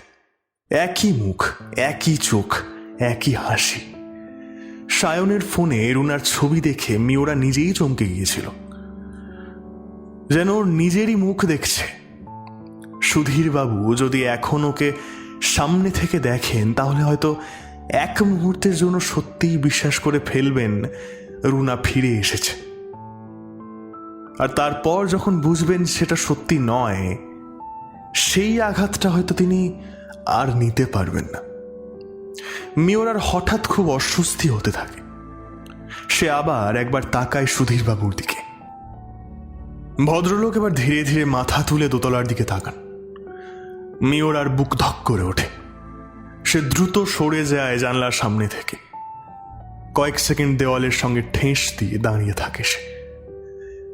একই মুখ, একই চোখ, একই হাসি। সায়নের ফোনে রুনার ছবি দেখে মিওরা নিজেই চমকে গিয়েছিল, যেন ওর নিজেরই মুখ দেখছে। সুধীর বাবু যদি এখন ওকে সামনে থেকে দেখেন তাহলে হয়তো এক মুহূর্তের জন্য সত্যিই বিশ্বাস করে ফেলবেন রুনা ফিরে এসেছে। আর তারপর যখন বুঝবেন সেটা সত্যি নয়, সেই আঘাতটা হয়তো তিনি আর নিতে পারবেন না। মিওরার হঠাৎ খুব অস্বস্তি হতে থাকে। সে আবার একবার তাকায় সুধীর বাবুর দিকে। ভদ্রলোক এবার ধীরে ধীরে মাথা তুলে দোতলার দিকে তাকান। মিওরার বুক ধক করে ওঠে। সে দ্রুত সরে যায় জানলার সামনে থেকে। কয়েক সেকেন্ড দেওয়ালের সঙ্গে ঠেস দিয়ে দাঁড়িয়ে থাকে সে।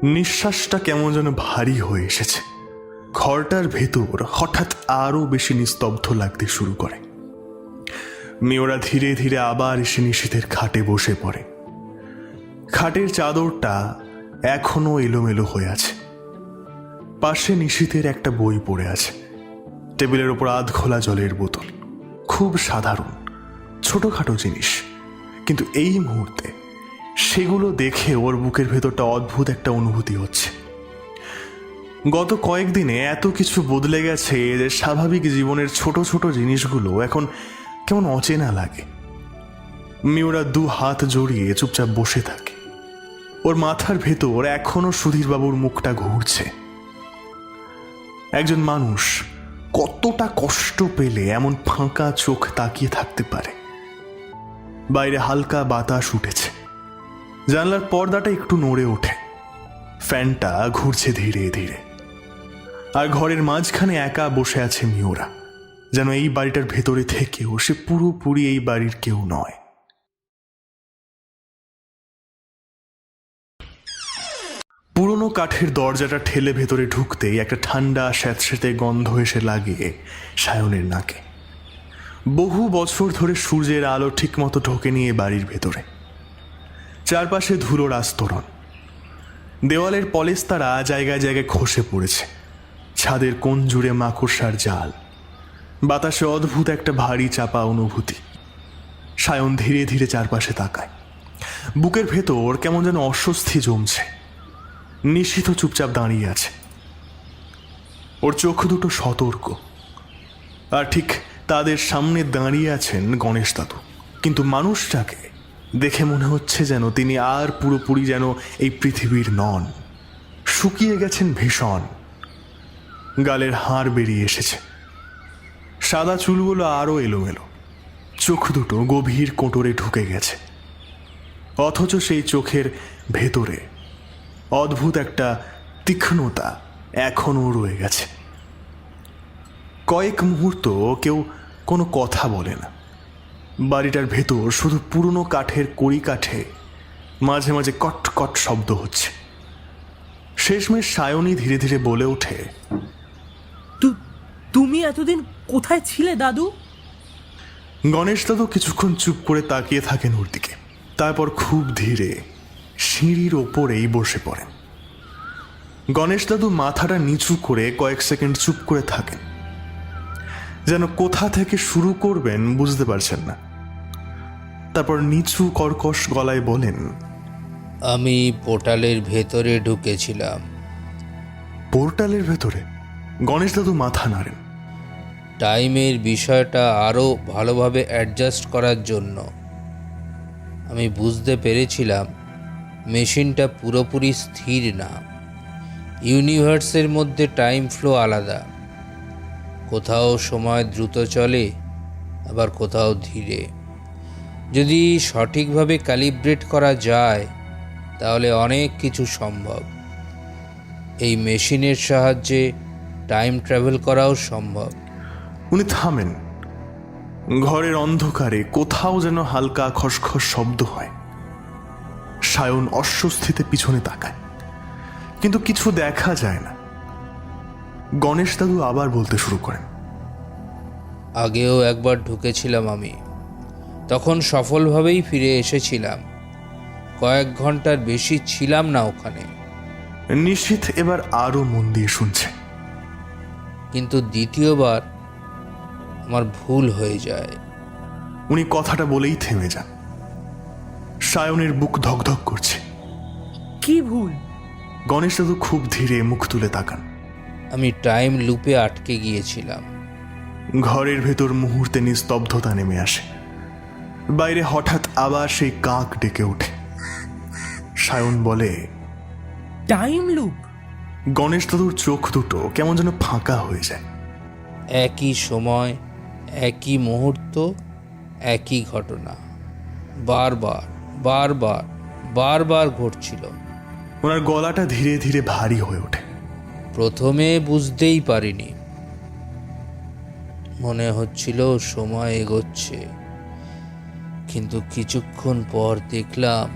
নিঃশ্বাসটা কেমন যেন ভারী হয়ে এসেছে। ঘরটার ভেতর হঠাৎ আরো বেশি নিস্তব্ধ লাগতে শুরু করে। মিওরা ধীরে ধীরে আবার এসে নিশীথের খাটে বসে পড়ে। খাটের চাদরটা এখনো এলোমেলো হয়ে আছে। পাশে নিশীথের একটা বই পড়ে আছে। টেবিলের ওপর আধ খোলা জলের বোতল। খুব সাধারণ ছোটখাটো জিনিস, কিন্তু এই মুহূর্তে সেগুলো দেখে ওর বুকের ভেতরটা অদ্ভুত একটা অনুভূতি হচ্ছে। গত কয়েকদিনে এত কিছু বদলে গেছে যে স্বাভাবিক জীবনের ছোট ছোট জিনিসগুলো এখন কেমন অচেনা লাগে। মিওরা 2 হাত জড়িয়ে চুপচাপ বসে থাকে। ওর মাথার ভেতর এখনো সুধীরবাবুর মুখটা ঘুরছে। একজন মানুষ কতটা কষ্ট পেলে এমন ফাঁকা চোখ তাকিয়ে থাকতে পারে। বাইরে হালকা বাতাস উঠেছে, জানলার পর্দাটা একটু নড়ে ওঠে, ফ্যানটা ঘুরছে ধীরে ধীরে। আর ঘরের মাঝখানে একা বসে আছে মিওরা, যেন এই বাড়িটার ভেতরে থেকেও সে পুরোপুরি এই বাড়ির কেউ নয়। পুরনো কাঠের দরজাটা ঠেলে ভেতরে ঢুকতেই একটা ঠান্ডা স্যাঁতস্যাঁতে গন্ধ এসে লাগে সায়নের নাকে। বহু বছর ধরে সূর্যের আলো ঠিকমতো ঢোকে নিয়ে বাড়ির ভেতরে। চারপাশে ধুলোর আস্তরণ, দেওয়ালের পলেস্তারা জায়গায় জায়গায় খসে পড়েছে, ছাদের কোণ জুড়ে মাকড়সার জাল, বাতাসে অদ্ভুত একটা ভারী চাপা অনুভূতি। সায়ন ধীরে ধীরে চারপাশে তাকায়। বুকের ভেতর কেমন যেন অস্বস্তি জমছে। নিশিত চুপচাপ দাঁড়িয়ে আছে, ওর চোখ দুটো সতর্ক। আর ঠিক তাদের সামনে দাঁড়িয়ে আছেন গণেশ দাদু, কিন্তু মানুষটাকে দেখে মনে হচ্ছে যেন তিনি আর পুরোপুরি যেন এই পৃথিবীর নন। শুকিয়ে গেছেন ভীষণ, গালের হাড় বেরিয়ে এসেছে, সাদা চুলগুলো আরও এলোমেলো, চোখ দুটো গভীর কোটরে ঢুকে গেছে। অথচ সেই চোখের ভেতরে অদ্ভুত একটা তীক্ষ্ণতা এখনও রয়ে গেছে। কয়েক মুহূর্ত কেউ কোনো কথা বলে না। বাড়িটার ভেতর শুধু পুরনো কাঠের কড়িকাঠে মাঝে মাঝে কট কট শব্দ হচ্ছে। শেষমেশ সায়নী ধীরে ধীরে বলে ওঠে, তুমি এতদিন কোথায় ছিলে দাদু? গণেশ দাদু কিছুক্ষণ চুপ করে তাকিয়ে থাকেন ওর দিকে, তারপর খুব ধীরে সিঁড়ির ওপরেই বসে পড়েন। গণেশ দাদু মাথাটা নিচু করে কয়েক সেকেন্ড চুপ করে থাকেন, যেন কোথা থেকে শুরু করবেন বুঝতে পারছেন না। তারপর নিচু কর্কশ গলায় বলেন, আমি পোর্টালের ভেতরে ঢুকেছিলাম। পোর্টালের ভেতরে? গণেশ দাদু মাথা নাড়েন। টাইমের বিষয়টা আরও ভালোভাবে অ্যাডজাস্ট করার জন্য। আমি বুঝতে পেরেছিলাম মেশিনটা পুরোপুরি স্থির না। ইউনিভার্সের মধ্যে টাইম ফ্লো আলাদা, কোথাও সময় দ্রুত চলে, আবার কোথাও ধীরে। যদি সঠিকভাবে ক্যালিব্রেট করা যায় তাহলে অনেক কিছু সম্ভব। এই মেশিনের সাহায্যে টাইম ট্রাভেল করাও সম্ভব। উনি থামেন। ঘরের অন্ধকারে কোথাও যেন হালকা খসখস শব্দ হয়। সায়ন অস্বস্তিতে পিছনে তাকায়, কিন্তু কিছু দেখা যায় না। গণেশ দাদু আবার বলতে শুরু করেন, আগেও একবার ঢুকেছিলাম আমি, তখন সফলভাবেই ফিরে এসেছিলাম। কয়েক ঘন্টার বেশি ছিলাম না ওখানে। নিশীথ এবার আরো মন দিয়ে শুনছে। কিন্তু দ্বিতীয়বার আমার ভুল হয়ে যায়। উনি কথাটা বলেই থেমে যান। সায়নের বুক ধকধক করছে। কি ভুল? গণেশ দাদু খুব ধীরে মুখ তুলে তাকান। আমি টাইম লুপে আটকে গিয়েছিলাম। ঘরের ভেতর মুহূর্তে নিস্তব্ধতা নেমে আসে। বাইরে হঠাৎ আবার সেই কাক ডেকে ওঠে। সায়ন বলে, টাইম লুপ? গণেশ দাদুর চোখ দুটো কেমন যেন ফাঁকা হয়ে যায়। একই সময়, একই মুহূর্ত, একই ঘটনা বারবার বারবার বারবার ঘটছিল। ওনার গলাটা ধীরে ধীরে ভারী হয়ে ওঠে। প্রথমে বুঝতেই পারিনি, মনে হচ্ছিল সময় এগোচ্ছে, কিন্তু কিছুক্ষণ পর দেখলাম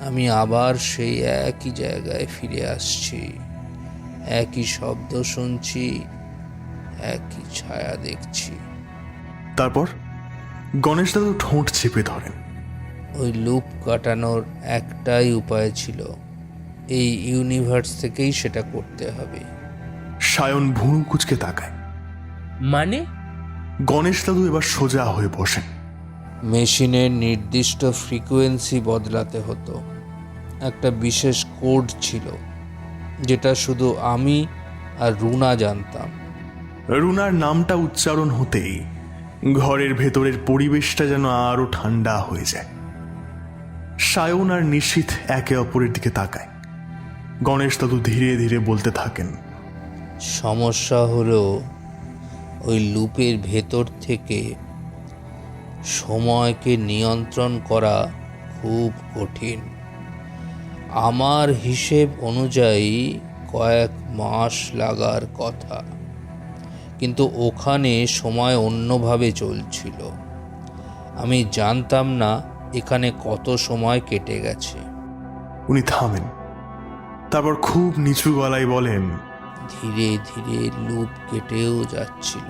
আমি আবার সেই একই জায়গায় ফিরে আসছি। একই শব্দ শুনছি, একই ছায়া দেখছি। তারপর গণেশ দাদু ঠোঁট চেপে ধরেন। ওই লুপ কাটানোর একটাই উপায় ছিল, এই ইউনিভার্স থেকেই সেটা করতে হবে। সায়ন ভুরু কুচকে তাকায়। মানে? গণেশ দাদু এবার সোজা হয়ে বসেন। মেশিনের নির্দিষ্ট ফ্রিকোয়েন্সি বদলাতে হতো। একটা বিশেষ কোড ছিল যেটা শুধু আমি আর রুনা জানতাম। রুনার নামটা উচ্চারণ হতেই ঘরের ভেতরের পরিবেশটা যেন আরো ঠান্ডা হয়ে যায়। সায়ন আর নিশীথ একে অপরের দিকে তাকায়। গণেশ দাদু ধীরে ধীরে বলতে থাকেন, সমস্যা হলো ওই লুপের ভেতর থেকে সময়কে নিয়ন্ত্রণ করা খুব কঠিন। আমার হিসেব অনুযায়ী কয়েক মাস লাগার কথা, কিন্তু ওখানে সময় অন্যভাবে চলছিল। আমি জানতাম না এখানে কত সময় কেটে গেছে। উনি থামেন, তারপর খুব নিচু গলায় বলেন, ধীরে ধীরে লুপ কেটেও যাচ্ছিল।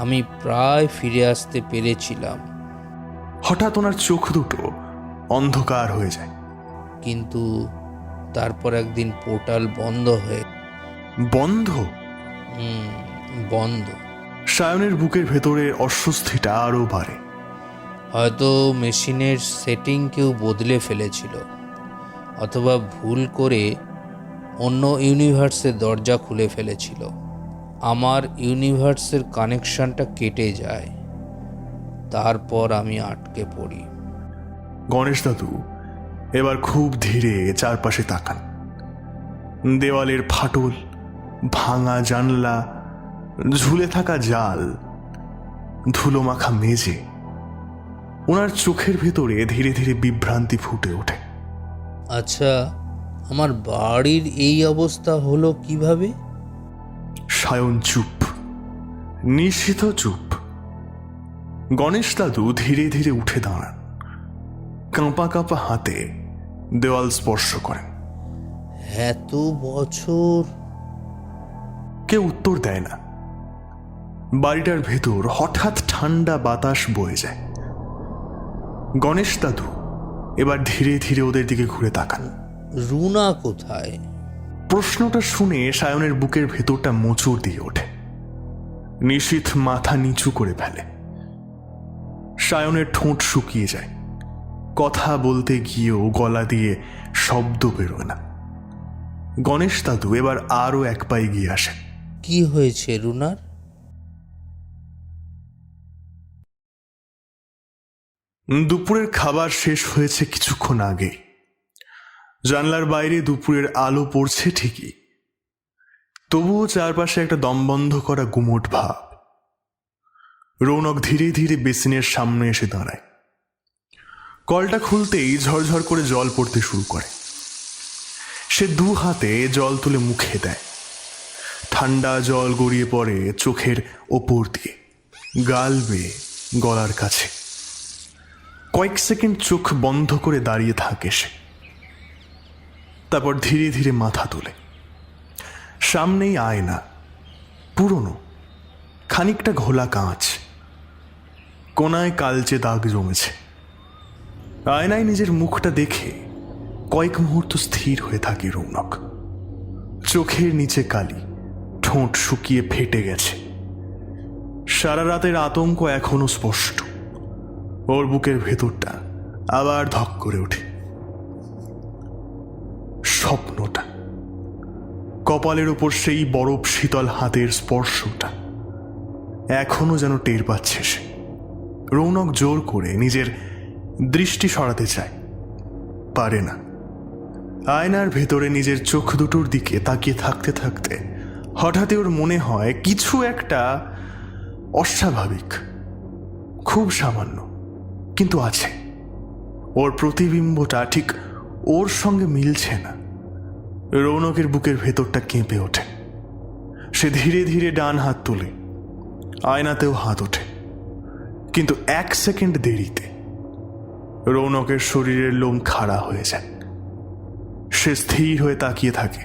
আমি প্রায় ফিরে আসতে পেরেছিলাম, হঠাৎ ওনার চোখ দুটো অন্ধকার হয়ে যায়। কিন্তু তারপর একদিন পোর্টাল বন্ধ হয়ে বন্ধ? বন্ধ। সায়নের বুকের ভেতরের অস্বস্তিটা আরো বাড়ে। হয়তো মেশিনের সেটিং কেউ বদলে ফেলেছিল, অথবা ভুল করে অন্য ইউনিভার্সের দরজা খুলে ফেলেছিল। আমার ইউনিভার্সের কানেকশনটা কেটে যায়, তারপর আমি আটকে পড়ি। গণেশ দাদু এবার খুব ধীরে চারপাশে তাকান। দেওয়ালের ফাটল, ভাঙা জানলা, ঝুলে থাকা জাল, ধুলো মাখা মেঝে। ওনার চোখের ভেতরে ধীরে ধীরে বিভ্রান্তি ফুটে ওঠে। আচ্ছা, আমার বাড়ির এই অবস্থা হলো কিভাবে? সায়ন চুপ, নিশীথ চুপ। গণেশ দাদু ধীরে ধীরে উঠে দাঁড়ান, কাঁপা কাঁপা হাতে দেওয়াল স্পর্শ করেন। এত বছর। কেউ উত্তর দেয় না। বাড়িটার ভেতর হঠাৎ ঠান্ডা বাতাস বয়ে যায়। গণেশ দাদু এবার ধীরে ধীরে ওদের দিকে ঘুরে তাকান। রুনা কোথায়? প্রশ্নটা শুনে সায়নের বুকের ভেতরটা মোচড় দিয়ে ওঠে। নিশীথ মাথা নিচু করে ফেলে। সায়নের ঠোঁট শুকিয়ে যায়। কথা বলতে গিয়েও গলা দিয়ে শব্দ বেরোয় না। গণেশ দাদু এবার আরো এক পা এগিয়ে আসেন। কি হয়েছে রুনার? দুপুরের খাবার শেষ হয়েছে কিছুক্ষণ আগে। জানলার বাইরে দুপুরের আলো পড়ছে ঠিকই, তবুও চারপাশে একটা দমবন্ধ করা গুমোট ভাব। রৌনক ধীরে ধীরে বেসিনের সামনে এসে দাঁড়ায়। কলটা খুলতেই ঝরঝর করে জল পড়তে শুরু করে। সে দু হাতে জল তুলে মুখে দেয়। ঠান্ডা জল গড়িয়ে পড়ে চোখের ওপর দিয়ে, গাল বেয়ে গলার কাছে। কয়েক সেকেন্ড চোখ বন্ধ করে দাঁড়িয়ে থাকে সে, তারপর ধীরে ধীরে মাথা তোলে। সামনেই আয়না, পুরনো, খানিকটা ঘোলা কাঁচ, কোনায় কালচে দাগ জমেছে। আয়নায় নিজের মুখটা দেখে কয়েক মুহূর্ত স্থির হয়ে থাকে রৌনক। চোখের নিচে কালি, ঠোঁট শুকিয়ে ফেটে গেছে। সারা রাতের আতঙ্ক এখনো স্পষ্ট। ওর বুকের ভেতরটা আবার ধক করে ওঠে। স্বপ্নটা, কপালের ওপর সেই বরফ শীতল হাতের স্পর্শটা এখনো যেন টের পাচ্ছে সে। রৌনক জোর করে নিজের দৃষ্টি সরাতে চায়, পারে না। আয়নার ভেতরে নিজের চোখ দুটোর দিকে তাকিয়ে থাকতে থাকতে হঠাৎই ওর মনে হয় কিছু একটা অস্বাভাবিক, খুব সামান্য, কিন্তু আছে। ওর প্রতিবিম্বটা ঠিক ওর সঙ্গে মিলছে না। রৌনকের বুকের ভেতরটা কেঁপে ওঠে। সে ধীরে ধীরে ডান হাত তোলে, আয়নাতেও হাত ওঠে, কিন্তু এক সেকেন্ড দেরিতে রৌনকের শরীরের লোম খাড়া হয়ে যায়। সে স্থির হয়ে তাকিয়ে থাকে।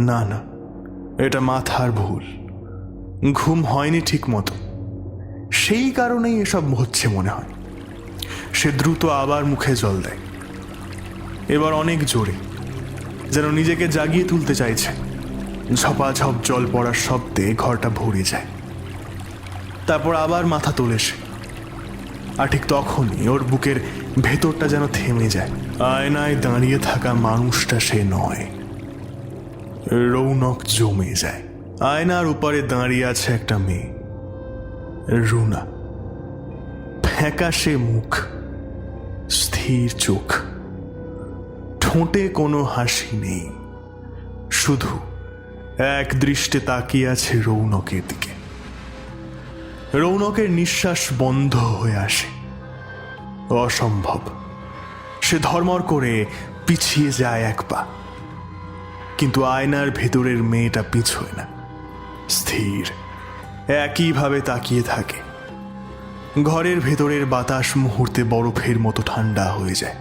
না না, এটা মাথার ভুল, ঘুম হয়নি ঠিক মতো, সেই কারণেই এসব হচ্ছে মনে হয়। সে দ্রুত আবার মুখে জল দেয়, এবার অনেক জোরে, যেন নিজেকে জাগিয়ে তুলতে চাইছে। ঝপাঝপ জল পড়ার শব্দে ঘরটা ভরে যায়। তারপর আবার মাথা তোলে সে, আর ঠিক তখনই ওর বুকের ভেতরটা যেন থেমে যায়। আয়নায় দাঁড়িয়ে থাকা মানুষটা সে নয়, রৌনক জমে যায়। আয়নার উপরে দাঁড়িয়ে আছে একটা মেয়ে, রুনা। ফ্যাকাশে মুখ, স্থির চোখ, ঠোঁটে কোনো হাসি নেই, শুধু এক দৃষ্টে তাকিয়ে আছে রৌনকের দিকে। রৌনকের নিঃশ্বাস বন্ধ হয়ে আসে। অসম্ভব। সে ধর্মর করে পিছিয়ে যায় এক পা, কিন্তু আয়নার ভেতরের মেয়েটা পিছোয় না, স্থির একইভাবে তাকিয়ে থাকে। ঘরের ভেতরের বাতাস মুহূর্তে বরফের মতো ঠান্ডা হয়ে যায়।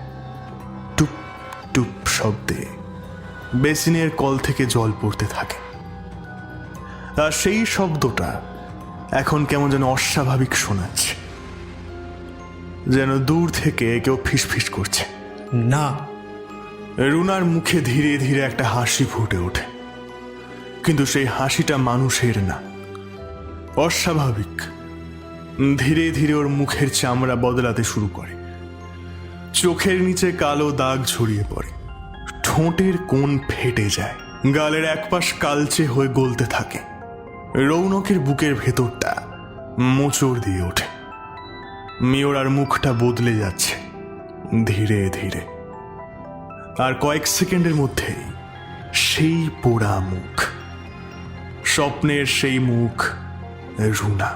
টুপ টুপ শব্দে বেসিনের কল থেকে জল পড়তে থাকে, আর সেই শব্দটা এখন কেমন যেন অস্বাভাবিক শোনাচ্ছে, যেন দূর থেকে কেউ ফিসফিস করছে। না। রুনার মুখে ধীরে ধীরে একটা হাসি ফুটে ওঠে, কিন্তু সেই হাসিটা মানুষের না, অস্বাভাবিক। ধীরে ধীরে ওর মুখের চামড়া বদলাতে শুরু করে, চোখের নিচে কালো দাগ ছড়িয়ে পড়ে, ঠোঁটের কোণ ফেটে যায়, গালের একপাশ কালচে হয়ে গলতে থাকে। রৌনকের বুকের ভেতরটা মোচড় দিয়ে ওঠে। মিওরার মুখটা বদলে যাচ্ছে ধীরে ধীরে, আর কয়েক সেকেন্ডের মধ্যেই সেই পোড়া মুখ, স্বপ্নের সেই মুখ, রুনা।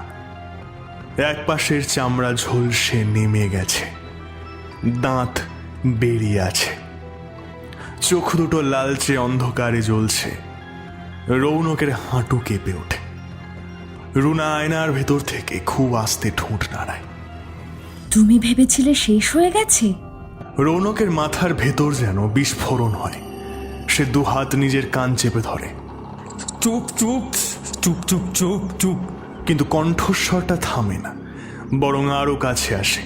এক পাশের চামড়া ঝলসে নেমে গেছে, দাঁত বেরিয়ে আছে, চোখ দুটো লালচে অন্ধকারে জ্বলছে। রৌনকের হাঁটু কেঁপে ওঠে। রুনা আয়নার ভেতর থেকে খুব আস্তে ঠোঁট নাড়ায়। তুমি ভেবেছিলে শেষ হয়ে গেছে? রৌনকের মাথার ভেতর যেন বিস্ফোরণ হয়। সে দুহাত নিজের কান চেপে ধরে। চুপ চুপ চুপ চুপ চুপ চুপ। কিন্তু কণ্ঠস্বরটা থামে না, বরং আরো কাছে আসে,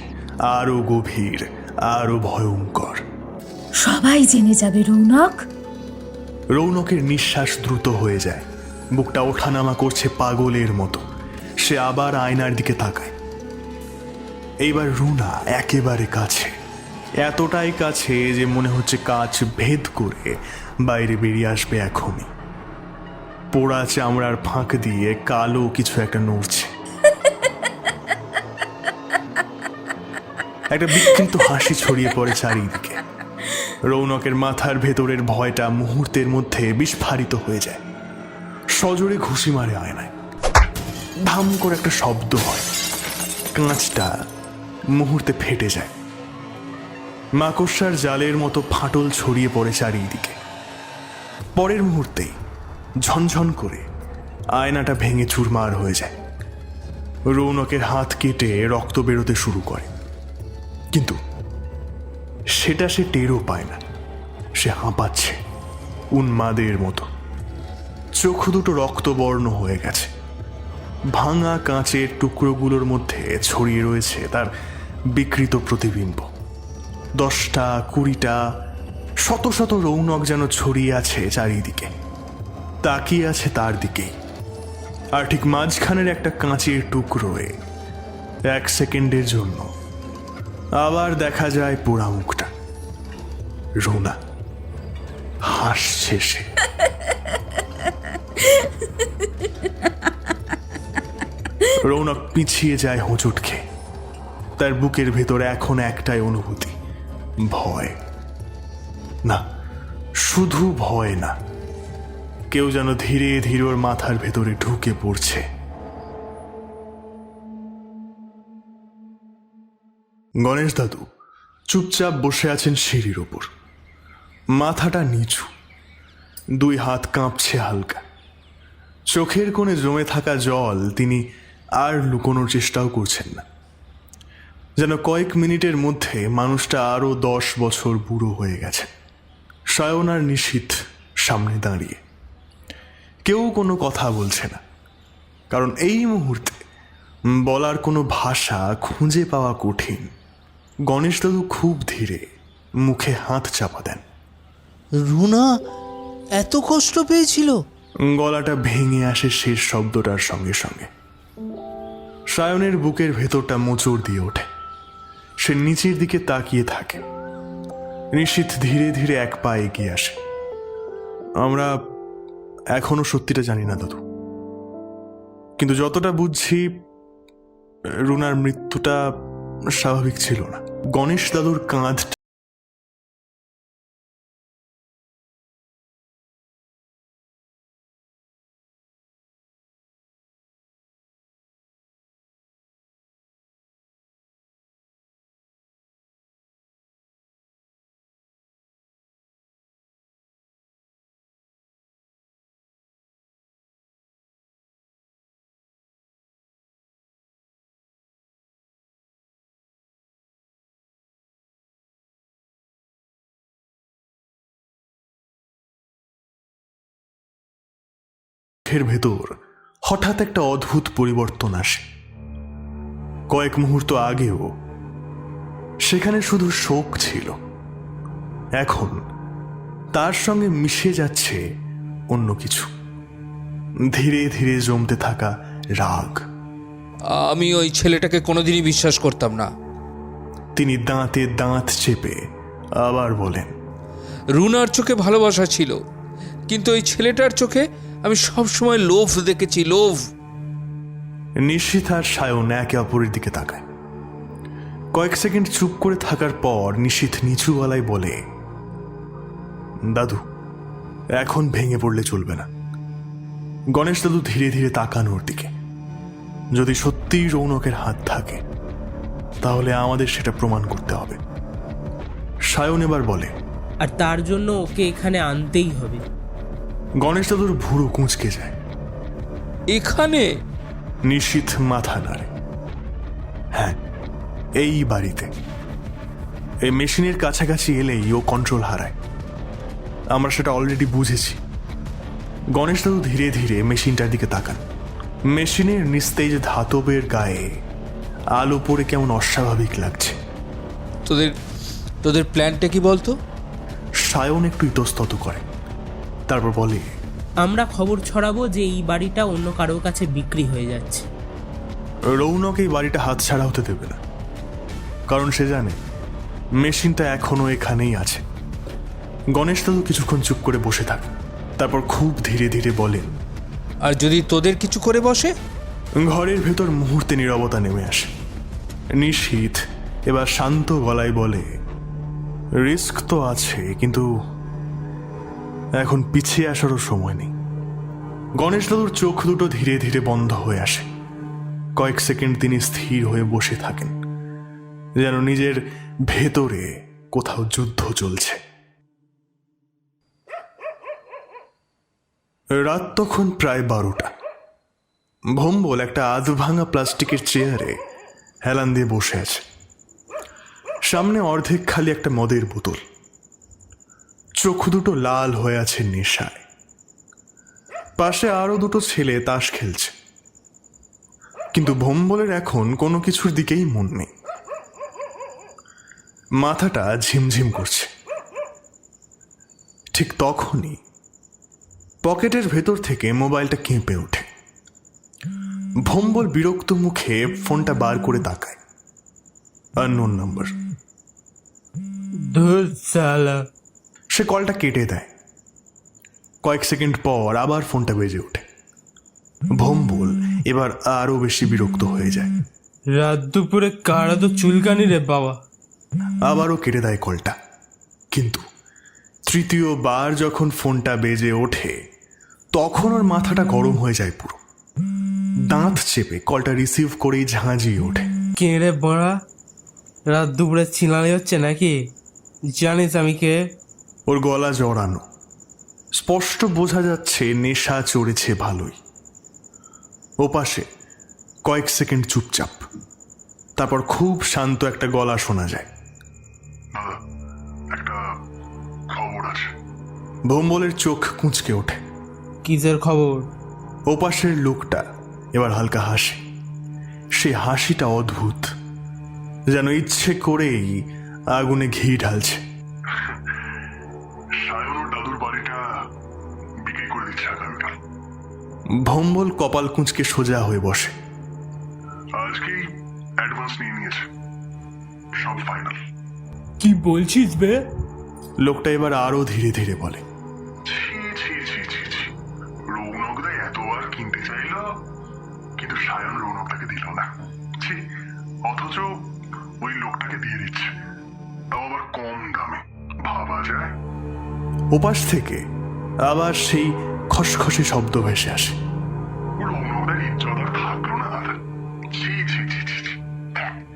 আরো গভীর, আরো ভয়ঙ্কর। সবাই জেনে যাবে রৌনক। রৌনকের নিঃশ্বাস দ্রুত হয়ে যায়, বুকটা ওঠানামা করছে পাগলের মতো। সে আবার আয়নার দিকে তাকায়। এইবার রুনা একেবারে কাছে, এতটাই কাছে যে মনে হচ্ছে কাঁচ ভেদ করে বাইরে বেরিয়ে আসবে এখনই। পোড়া চামড়ার ফাঁক দিয়ে কালো কিছু একটা নড়ছে। একটা বিক্ষিপ্ত হাসি ছড়িয়ে পড়ে চারিদিকে। রৌনকের মাথার ভেতরের ভয়টা মুহূর্তের মধ্যে বিস্ফারিত হয়ে যায়। সজোরে ঘুষি মারে আয়নায়, ধাম করে একটা শব্দ হয়, কাঁচটা মুহূর্তে ফেটে যায়। মাকড়সার জালের মতো ফাটল ছড়িয়ে পড়ে চারিদিকে। পরের মুহূর্তেই ঝনঝন করে আয়নাটা ভেঙে চুরমার হয়ে যায়। রৌনকের হাত কেটে রক্ত বেরোতে শুরু করে, কিন্তু সেটা সে টেরও পায় না। সে হাঁপাচ্ছে উন্মাদের মতো, চোখ দুটো রক্তবর্ণ হয়ে গেছে। ভাঙা কাঁচের টুকরোগুলোর মধ্যে ছড়িয়ে রয়েছে তার বিকৃত প্রতিবিম্ব। 10টা 20টা শত শত রৌনক যেন ছড়িয়ে আছে চারিদিকে, তাকিয়ে আছে তার দিকেই। আর ঠিক মাঝখানের একটা কাঁচের টুকরোয় 1 সেকেন্ডের জন্য আবার দেখা যায় পোড়া মুখটা। রুনা হাসছে সে। রৌনক পিছিয়ে যায় হোঁচট খেয়ে। তার বুকের ভেতরে এখন একটাই অনুভূতি, ভয়। না, শুধু ভয় না, কেউ যেন ধীরে ধীরে ওর মাথার ভেতরে ঢুকে পড়ছে। গণেশ দাদু চুপচাপ বসে আছেন সিঁড়ির ওপর, মাথাটা নিচু, 2 হাত কাঁপছে হালকা। চোখের কোণে জমে থাকা জল তিনি আর লুকোনোর চেষ্টাও করছেন না। যেন কয়েক মিনিটের মধ্যে মানুষটা আরো 10 বছর বুড়ো হয়ে গেছে। সায়ন আর নিশীথ সামনে দাঁড়িয়ে, কেউ কোনো কথা বলছে না, কারণ এই মুহূর্তে বলার কোনো ভাষা খুঁজে পাওয়া কঠিন। গণেশ দাদু খুব ধীরে মুখে হাত চাপা দেন। রুনা এত কষ্ট পেয়েছিল? গলাটা ভেঙে আসে শেষ শব্দটার সঙ্গে সঙ্গে। সায়নের বুকের ভেতরটা মোচড় দিয়ে ওঠে। সে নিচের দিকে তাকিয়ে থাকে। নিশীথ ধীরে ধীরে 1 পা এগিয়ে আসে। এখনো সত্যিটা জানি না দাদু, কিন্তু যতটা বুঝছি রুনার মৃত্যুটা স্বাভাবিক ছিল না। গণেশ দাদুর কাঁধ ভেতর হঠাৎ একটা অদ্ভুত পরিবর্তন আসে। কয়েক মুহূর্ত আগেও সেখানে শুধু শোক ছিল, এখন তার সঙ্গে মিশে যাচ্ছে অন্য কিছু, ধীরে ধীরে জমতে থাকা রাগ। আমি ওই ছেলেটাকে কোনোদিনই বিশ্বাস করতাম না। তিনি দাঁতে দাঁত চেপে আবার বলেন, রুনার চোখে ভালোবাসা ছিল, কিন্তু ওই ছেলেটার চোখে আমি সবসময় লোভ দেখেছি, লোভ। নিশীথ আর সায়ন একে অপরের দিকে তাকায়। কয়েক সেকেন্ড চুপ করে থাকার পর নিশীথ নিচু গলায় বলে, দাদু, এখন ভেঙে পড়লে চলবে না। গণেশ দাদু ধীরে ধীরে তাকান ওর দিকে। যদি সত্যিই রৌনকের হাত থাকে তাহলে আমাদের সেটা প্রমাণ করতে হবে। সায়ন এবার বলে, আর তার জন্য ওকে এখানে আনতেই হবে। গণেশ দাদুর ভুরু কুঁচকে যায়। এখানে? নিশীথ মাথা নাড়ে। হ্যাঁ, এই বাড়িতে। এই মেশিনের কাছাকাছি এলেই ও কন্ট্রোল হারায়। আমরা সেটা অলরেডি বুঝেছি। গণেশ দাদু ধীরে ধীরে মেশিনটার দিকে তাকান। মেশিনের নিস্তেজ ধাতবের গায়ে আলো পড়ে কেমন অস্বাভাবিক লাগছে। তোদের প্ল্যানটা কি বলতো? সায়ন একটু ইতস্তত করে, তারপর বলে, আমরা খবর ছড়াবো যে এই বাড়িটা অন্য কারোর কাছে বিক্রি হয়ে যাচ্ছে। রৌনক এই বাড়িটা হাতছাড়া হতে দেবে না, কারণ সে জানে মেশিনটা এখনো এখানেই আছে। গণেশ দাদু কিছুক্ষণ চুপ করে বসে থাকে, তারপর খুব ধীরে ধীরে বলেন, আর যদি তোদের কিছু করে বসে? ঘরের ভেতর মুহূর্তে নীরবতা নেমে আসে। নিশীথ এবার শান্ত গলায় বলে, রিস্ক তো আছে, কিন্তু এখন পিছিয়ে আসারও সময় নেই। গণেশ দাদুর চোখ দুটো ধীরে ধীরে বন্ধ হয়ে আসে। কয়েক সেকেন্ড তিনি স্থির হয়ে বসে থাকেন, যেন নিজের ভেতরে কোথাও যুদ্ধ চলছে। রাত তখন প্রায় 12টা। ভম্বল একটা আধ ভাঙা প্লাস্টিকের চেয়ারে হেলান দিয়ে বসে আছে। সামনে অর্ধেক খালি একটা মদের বোতল। চোখ দুটো লাল হয়ে আছে নেশায়। পাশে আরো দুটো ছেলে তাস খেলছে, কিন্তু ভম্বলের এখন কোনো কিছুর দিকেই মন নেই। মাথাটা ঝিমঝিম করছে। ঠিক তখনই পকেটের ভেতর থেকে মোবাইলটা কেঁপে ওঠে। ভম্বল বিরক্ত মুখে ফোনটা বার করে তাকায়। Unknown number. সে কলটা কেটে দেয়। কয়েক সেকেন্ড পর আবার ফোনটা বেজে ওঠে। ভম্বল এবার আরো বেশি বিরক্ত হয়ে যায়। রাত দুপুরে কারা তো চুলকানি রে বাবা। আবারও কেটে দেয় কলটা, কিন্তু তৃতীয়বার যখন ফোনটা বেজে ওঠে তখন ওর মাথাটা গরম হয়ে যায় পুরো। দাঁত চেপে কলটা রিসিভ করেই ঝাঁঝিয়ে ওঠে। কে রে বড়া, রাত দুপুরে চিনালি হচ্ছে নাকি? জানিস আমি কে? ওর গলা জড়ানো, স্পষ্ট বোঝা যাচ্ছে নেশা চড়েছে ভালোই। ওপাশে কয়েক সেকেন্ড চুপচাপ, তারপর খুব শান্ত একটা গলা শোনা যায়, একটা খবর আছে। ভম্বলের চোখ কুঁচকে ওঠে। কিসের খবর? ওপাশের লোকটা এবার হালকা হাসে। সে হাসিটা অদ্ভুত, যেন ইচ্ছে করেই আগুনে ঘি ঢালছে। দাদুর বাড়িটা বিক্রি করে দিচ্ছে আগামীকাল। ভম্বল কপাল কুঁচকে সোজা হয়ে বসে। আজকেই অ্যাডভান্স নিয়ে নিয়েছে, সব ফাইনাল। কি বলছিস বে? লোকটা এবার আরো ধীরে ধীরে বলে, রৌনকদা এতবার কিনতে চাইল, কিন্তু সায়ন রৌনকটাকে দিল না। ছি, অথচ ওই লোকটাকে দিয়ে দিচ্ছে, তাও আবার কম দামে। ভাবা যায়? ওপাশ থেকে আবার সেই খসখসে শব্দ ভেসে আসে। রৌনকদার ইজ্জত আর থাকলো না দাদা। ছি ছি ছি ছি ছি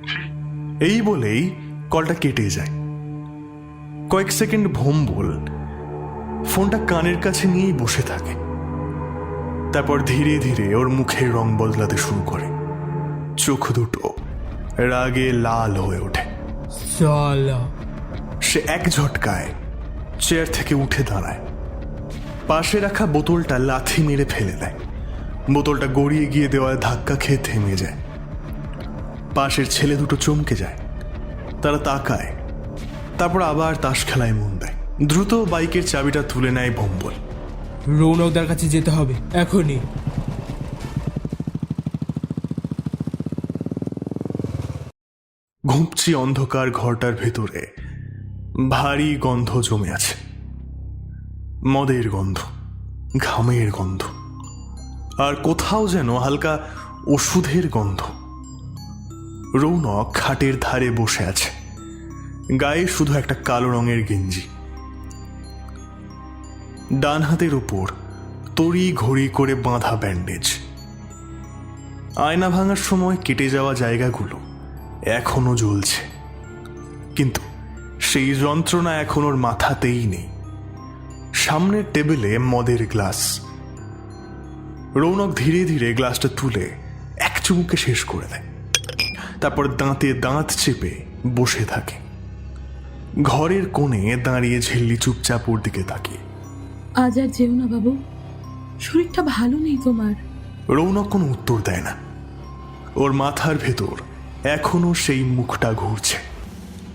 ছি। এই বলেই কলটা কেটে যায়। কয়েক সেকেন্ড ভোম্বল ফোনটা কানের কাছে নিয়েই বসে থাকে। তারপর ধীরে ধীরে ওর মুখের রং বদলাতে শুরু করে। চোখ দুটো রাগে লাল হয়ে ওঠে। সালা, সে এক ঝটকায় চেয়ার থেকে উঠে দাঁড়ায়। পাশে রাখা বোতলটা লাথি মেরে ফেলে দেয়। বোতলটা গড়িয়ে গিয়ে দেওয়ায় ধাক্কা খেয়ে থেমে যায়। পাশের ছেলে দুটো চমকে যায়। তারা তাকায়, তারপর আবার তাস খেলায় মন দেয়। দ্রুত বাইকের চাবিটা তুলে নেয় ভম্বল। রৌনকদার কাছে যেতে হবে এখনই। ঘুমচি অন্ধকার ঘরটার ভেতরে ভারী গন্ধ জমে আছে। মদের গন্ধ, ঘামের গন্ধ, আর কোথাও যেন হালকা ওষুধের গন্ধ। রৌনক খাটের ধারে বসে আছে, গায়ে শুধু একটা কালো রঙের গেঞ্জি। ডান হাতের উপর তড়ি ঘড়ি করে বাঁধা ব্যান্ডেজ। আয়না ভাঙার সময় কেটে যাওয়া জায়গাগুলো এখনো জ্বলছে, কিন্তু সেই যন্ত্রণা এখন ওর মাথাতেই নেই। সামনের টেবিলে মদের গ্লাস। রৌনক ধীরে ধীরে গ্লাসটা তুলে এক চুমুকে শেষ করে দেয়। তারপর দাঁতে দাঁত চেপে বসে থাকে। ঘরের কোণে দাঁড়িয়ে ঝিল্লি চুপচাপ ওর দিকে তাকিয়ে। আজ আর যেও না বাবু, শরীরটা ভালো নেই তোমার। রৌনক কোনো উত্তর দেয় না। ওর মাথার ভেতর এখনো সেই মুখটা ঘুরছে,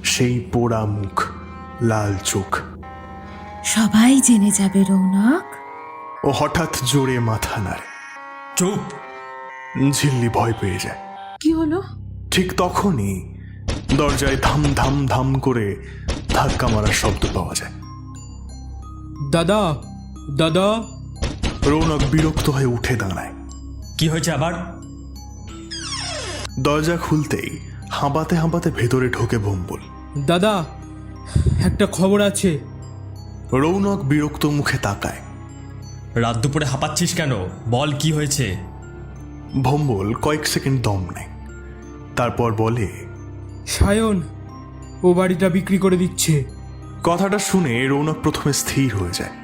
সেই পোড়া মুখ, লাল চোখ। সবাই জেনে যাবে রৌনক। ও হঠাৎ জোরে মাথা নাড়ে। চুপ! ঝিল্লি ভয় পেয়ে যায়। কি হলো? ঠিক তখনই দরজায় ধাম ধাম ধাম করে ধাক্কা মারার শব্দ পাওয়া যায়। দাদা, দাদা! রৌনক বিরক্ত হয়ে উঠে দাঁড়ায়। কি হয়েছে আবার? দরজা খুলতেই হাঁপাতে হাঁপাতে ভেতরে ঢোকে ভম্বল। দাদা, একটা খবর আছে। রৌনক বিরক্ত মুখে তাকায়। রাত দুপুরে হাঁপাচ্ছিস কেন? বল, কি হয়েছে? ভম্বল কয়েক সেকেন্ড দম নেয়, তারপর বলে, সায়ন ও বাড়িটা বিক্রি করে দিচ্ছে। কথাটা শুনে রৌনক প্রথমে স্থির হয়ে যায়।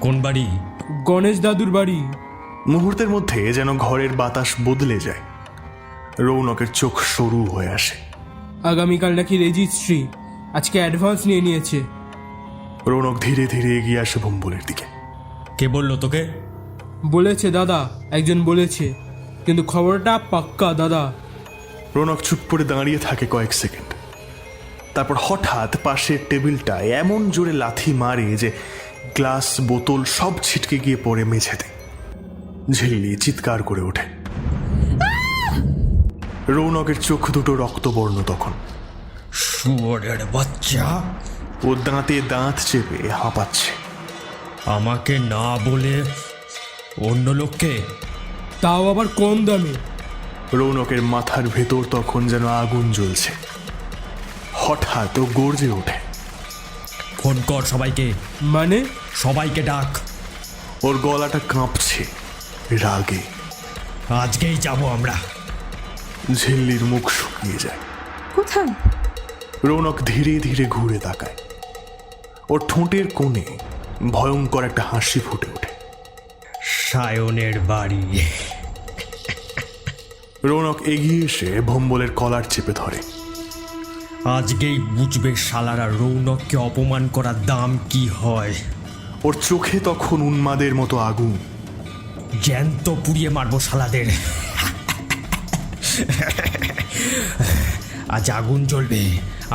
কোন বাড়ি? গণেশ দাদুর বাড়ি। মুহূর্তের মধ্যে যেন ঘরের বাতাস বদলে যায়। রৌনকের চোখ সরু হয়ে আসে। আগামীকাল নাকি রেজিস্ট্রি, আজকে অ্যাডভান্স নিয়ে নিয়েছে। রৌনক ধীরে ধীরে এগিয়ে আসে ভম্বলের দিকে। কে বললো তোকে? বলেছে দাদা, একজন বলেছে, কিন্তু খবরটা পাক্কা দাদা। রৌনক চুপ করে দাঁড়িয়ে থাকে কয়েক সেকেন্ড। তারপর হঠাৎ পাশের টেবিলটা এমন জোরে লাথি মারে যে গ্লাস, বোতল সব ছিটকে গিয়ে পড়ে মেঝেতে। ঝিল্লি চিৎকার করে ওঠে। রৌনকের চোখ দুটো রক্তবর্ণ তখন। শুয়োরের বাচ্চা! ও দাঁতে দাঁত চেপে হাঁপাচ্ছে। আমাকে না বলে অন্য লোককে? তাও আবার কম দামে। রৌনকের মাথার ভেতর তখন যেন আগুন জ্বলছে। হঠাৎ ও গর্জে ওঠে। ফোন কর সবাইকে। মানে? সবাইকে ডাক। ওর গলাটা কাঁপছে রাগে। আজকেই যাব আমরা। ঝিল্লির মুখ শুকিয়ে যায়। কোথায়? রৌনক ধীরে ধীরে ঘুরে তাকায়। ওর ঠোঁটের কোণে ভয়ঙ্কর একটা হাসি ফুটে ওঠে। সায়নের বাড়ি। রৌনক এগিয়ে এসে ভম্বলের কলার চেপে ধরে। আজকেই বুঝবে শালারা রৌনককে অপমান করার দাম কি হয়। ওর চোখে তখন উন্মাদের মতো আগুন। জ্যান্ত পুড়িয়ে মারবো শালাদের। আজ আগুন জ্বলবে,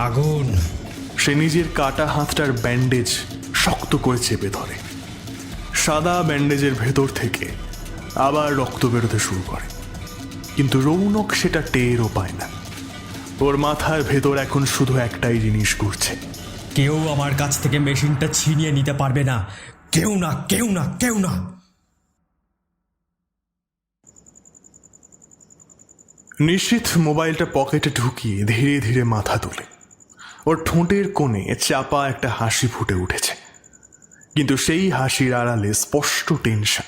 আগুন। সে নিজের কাটা হাতটার ব্যান্ডেজ শক্ত করে চেপে ধরে। সাদা ব্যান্ডেজের ভেতর থেকে আবার রক্ত বেরোতে শুরু করে, কিন্তু রৌনক সেটা টেরও পায় না। ওর মাথার ভেতর এখন শুধু একটাই জিনিস ঘুরছে। কেউ আমার কাছ থেকে মেশিনটা ছিনিয়ে নিতে পারবে না। কেউ না, কেউ না, কেউ না। নিশীথ মোবাইলটা পকেটে ঢুকিয়ে ধীরে ধীরে মাথা তোলে। ওর ঠোঁটের কোণে চাপা একটা হাসি ফুটে উঠেছে, কিন্তু সেই হাসির আড়ালে স্পষ্ট টেনশন।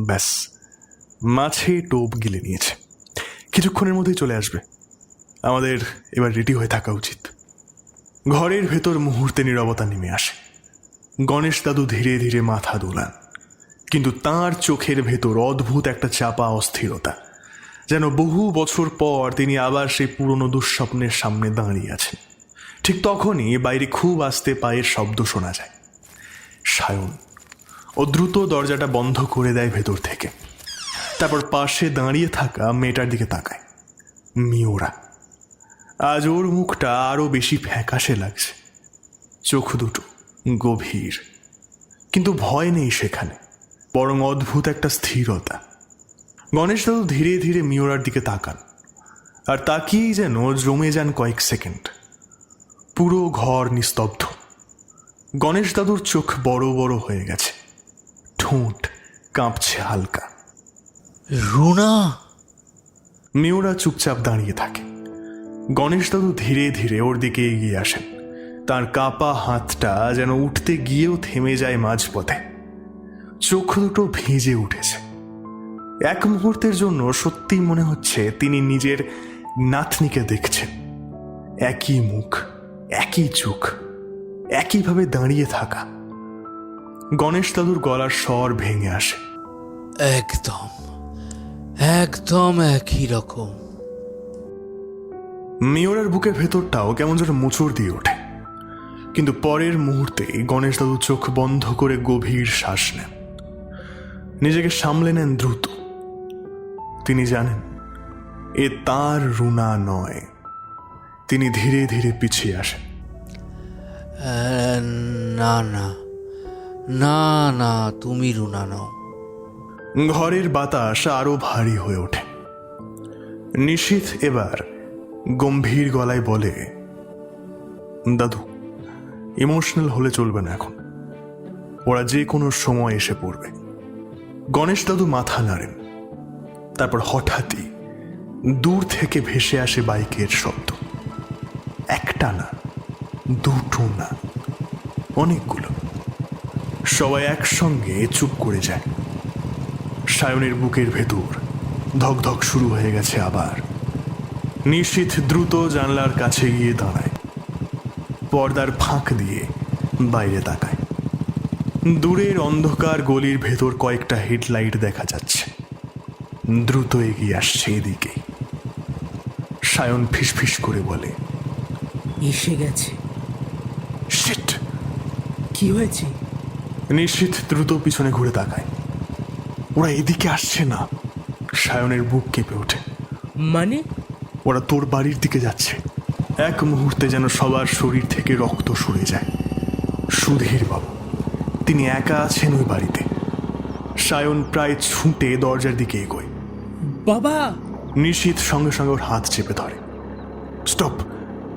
ব্যাস, মাছে টোপ গিলে নিয়েছে, কিছুক্ষণের মধ্যেই চলে আসবে। আমাদের এবার রেডি হয়ে থাকা উচিত। ঘরের ভেতর মুহূর্তে নীরবতা নেমে আসে। গণেশ দাদু ধীরে ধীরে মাথা দোলান, কিন্তু তার চোখের ভেতর অদ্ভুত একটা চাপা অস্থিরতা, যেন বহু বছর পর তিনি আবার সেই পুরনো দুঃস্বপ্নের সামনে দাঁড়িয়ে আছেন। ঠিক তখনই বাইরে খুব আস্তে পায়ের শব্দ শোনা যায়। সায়ন ও দ্রুত দরজাটা বন্ধ করে দেয় ভেতর থেকে। তারপর পাশে দাঁড়িয়ে থাকা মেয়েটার দিকে তাকায়। মিওরা। আজ ওর মুখটা আরো বেশি ফ্যাকাশে লাগছে, চোখ দুটো গভীর, কিন্তু ভয় নেই সেখানে, বরং অদ্ভুত একটা স্থিরতা। গণেশ দাদু ধীরে ধীরে মিওরার দিকে তাকান, আর তাকিয়েই যেন জমে যান কয়েক সেকেন্ড। পুরো ঘর নিস্তব্ধ। গণেশ দাদুর চোখ বড় বড় হয়ে গেছে, ঠোঁট কাঁপছে হালকা। রুনা! মিওরা চুপচাপ দাঁড়িয়ে থাকে। গণেশ দাদু ধীরে ধীরে ওর দিকে এগিয়ে আসেন। তার কাঁপা হাতটা যেন উঠতে গিয়েও থেমে যায় মাঝপথে। চোখ দুটো ভিজে উঠেছে। এক মুহূর্তের জন্য সত্যিই মনে হচ্ছে তিনি নিজের নাতনিকে দেখছেন। একই মুখ, একই চোখ, একইভাবে দাঁড়িয়ে থাকা। গণেশ দাদুর গলার স্বর ভেঙে আসে। একদম একদম একই রকম। মিওরার বুকের ভেতরটাও কেমন যেন মোচড় দিয়ে ওঠে, কিন্তু পরের মুহূর্তে গণেশ দাদু চোখ বন্ধ করে গভীর শ্বাস নেন। নিজেকে সামলে নেন দ্রুত। তিনি জানেন এ তার রুনা নয়। তিনি ধীরে ধীরে পিছিয়ে আসেন। না না না না, তুমি রুনা নও। ঘরের বাতাস আরো ভারী হয়ে ওঠে। নিশীথ এবার গম্ভীর গলায় বলে, দাদু, ইমোশনাল হলে চলবে না এখন, ওরা যে কোনো সময় এসে পড়বে। গণেশ দাদু মাথা নাড়েন। তারপর হঠাৎই দূর থেকে ভেসে আসে বাইকের শব্দ। একটা না, দুটো না, অনেকগুলো। সবাই একসঙ্গে চুপ করে যায়। সায়নের বুকের ভেতর ধকধক শুরু হয়ে গেছে আবার। নিশীথ দ্রুত জানলার কাছে গিয়ে দাঁড়ায়। পর্দার ফাঁক দিয়ে বাইরে তাকায়। দূরের অন্ধকার গলির ভেতর কয়েকটা হেডলাইট দেখা যাচ্ছে, দ্রুত এগিয়ে আসছে এদিকে। সায়ন ফিসফিস করে বলে, এসে গেছে। শিট! কি হয়েছে? নিশীথ দ্রুত পিছনে ঘুরে তাকায়। ওরা এদিকে আসছে না। সায়নের বুক কেঁপে ওঠে। মানে? ওরা তোর বাড়ির দিকে যাচ্ছে। এক মুহূর্তে যেন সবার শরীর থেকে রক্ত সরে যায়। সুধীর বাবু, তিনি একা আছেন ওই বাড়িতে। সায়ন প্রায় ছুটে দরজার দিকে এগোয়। বাবা! নিশীথ সঙ্গে সঙ্গে ওর হাত চেপে ধরে। স্টপ!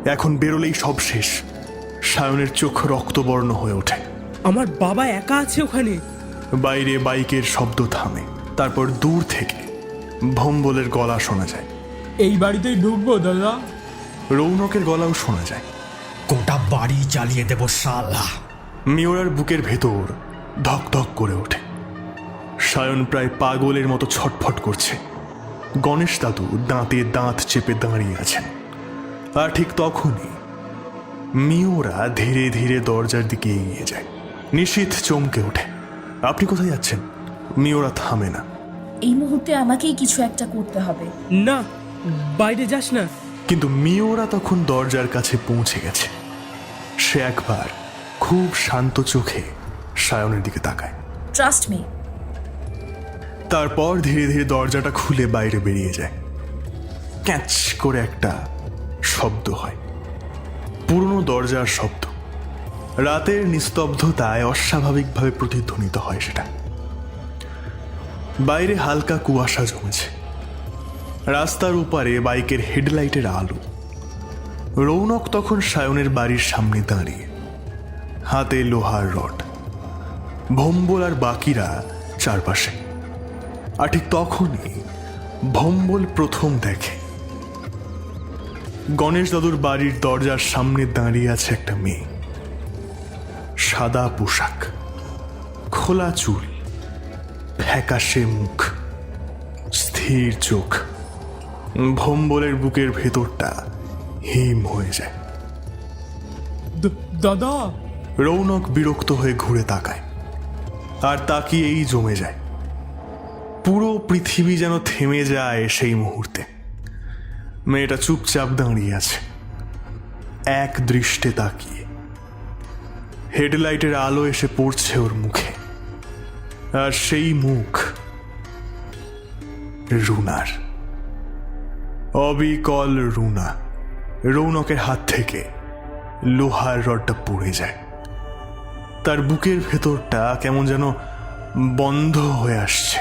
এখন বেরোলেই সব শেষ। সায়নের চোখ রক্তবর্ণ হয়ে ওঠে। আমার বাবা একা আছে ওখানে? বাইরে বাইকের শব্দ থামে। তারপর দূর থেকে ভম্বলের গলা শোনা যায়। এই বাড়িতেই ঢুকবো দাদা? রৌনকের গলাও শোনা যায়। গোটা বাড়ি জ্বালিয়ে দেব শালা। মিওরার বুকের ভেতর ধক ধক করে ওঠে। সায়ন প্রায় পাগলের মতো ছটফট করছে। গণেশ দাদু দাঁতে দাঁত চেপে দাঁড়িয়ে আছেন। আর ঠিক তখনই মিওরা ধীরে ধীরে দরজার দিকে এগিয়ে যায়। নিশীথ চমকে ওঠে। আপনি কোথায় যাচ্ছেন? মিওরা থামে না। এই মুহূর্তে আমাকেই কিছু একটা করতে হবে। না, বাইরে যাস না। কিন্তু মিওরা তখন দরজার কাছে পৌঁছে গেছে। সে একবার খুব শান্ত চোখে সায়নের দিকে তাকায়। Trust me. তারপর ধীরে ধীরে দরজাটা খুলে বাইরে বেরিয়ে যায়। ক্যাচ করে একটা শব্দ হয়, পুরনো দরজার শব্দ। রাতের নিস্তব্ধতায় অস্বাভাবিকভাবে প্রতিধ্বনিত হয় সেটা। বাইরে হালকা কুয়াশা জমেছে। রাস্তার উপারে বাইকের হেডলাইটের আলো। রৌনক তখন সায়নের বাড়ির সামনে দাঁড়িয়ে, হাতে লোহার রড। ভম্বল আর বাকিরা চারপাশে। আর ঠিক তখনই ভম্বল প্রথম দেখে গণেশ দাদুর বাড়ির দরজার সামনে দাঁড়িয়ে আছে একটা মেয়ে। সাদা পোশাক, খোলা চুল, ফ্যাকাশে মুখ, স্থির চোখ। ভম্বলের বুকের ভেতরটা হিম হয়ে যায়। দাদা, রৌনক বিরক্ত হয়ে ঘুরে তাকায়, আর তাকিয়েই জমে যায়। পুরো পৃথিবী যেন থেমে যায় সেই মুহূর্তে। মেয়েটা চুপচাপ দাঁড়িয়ে আছে, এক দৃষ্টে তাকিয়ে। হেডলাইটের আলো এসে পড়ছে ওর মুখে, আর সেই মুখ রুনার। অবিকল রুনা। রৌনকের হাত থেকে লোহার রডটা পড়ে যায়। তার বুকের ভেতরটা কেমন যেন বন্ধ হয়ে আসছে।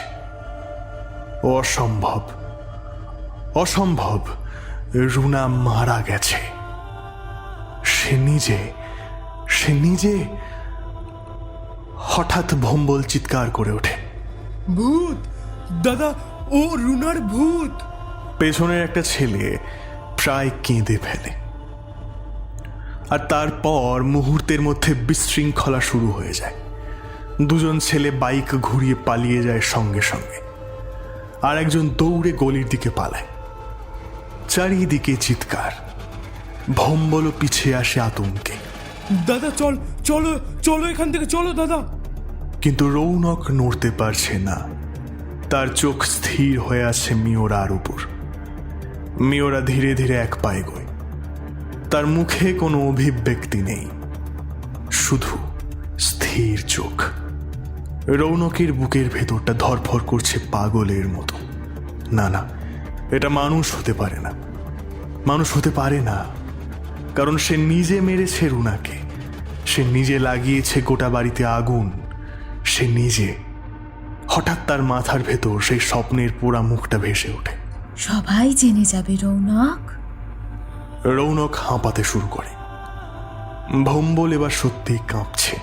অসম্ভব, অসম্ভব, রুনা মারা গেছে। সে নিজে। হঠাৎ ভম্বল চিৎকার করে ওঠে, ভূত! দাদা, ও রুনার ভূত! পেছনের একটা ছেলে প্রায় কেঁদে ফেলে। আর তারপর মুহূর্তের মধ্যে বিশৃঙ্খলা শুরু হয়ে যায়। দুজন ছেলে বাইক ঘুরিয়ে পালিয়ে যায় সঙ্গে সঙ্গে, আর একজন দৌড়ে গলির দিকে পালায়। চারিদিকে চিৎকার। ভম্বলও পিছিয়ে আসে আতঙ্কে। দাদা, চলো চলো এখান থেকে, চলো দাদা। কিন্তু রৌনক নড়তে পারছে না। তার চোখ স্থির হয়ে আছে মিওরার উপর। মিওরা ধীরে ধীরে এক পায়ে গোয়। তার মুখে কোনো অভিব্যক্তি নেই, শুধু স্থির চোখ। রৌনকের বুকের ভেতরটা ধরফর করছে পাগলের মতো। না, এটা মানুষ হতে পারে না। মানুষ হতে পারে না, কারণ সে নিজে মেরেছে রুনাকে। সে নিজে লাগিয়েছে গোটা বাড়িতে আগুন। সে নিজে। হঠাৎ তার মাথার ভেতর সেই স্বপ্নের পোড়া মুখটা ভেসে ওঠে। সবাই জেনে যাবে রৌনক। রৌনক হাঁপাতে শুরু করে। ভম্বল এবার সত্যিই কাঁপছে।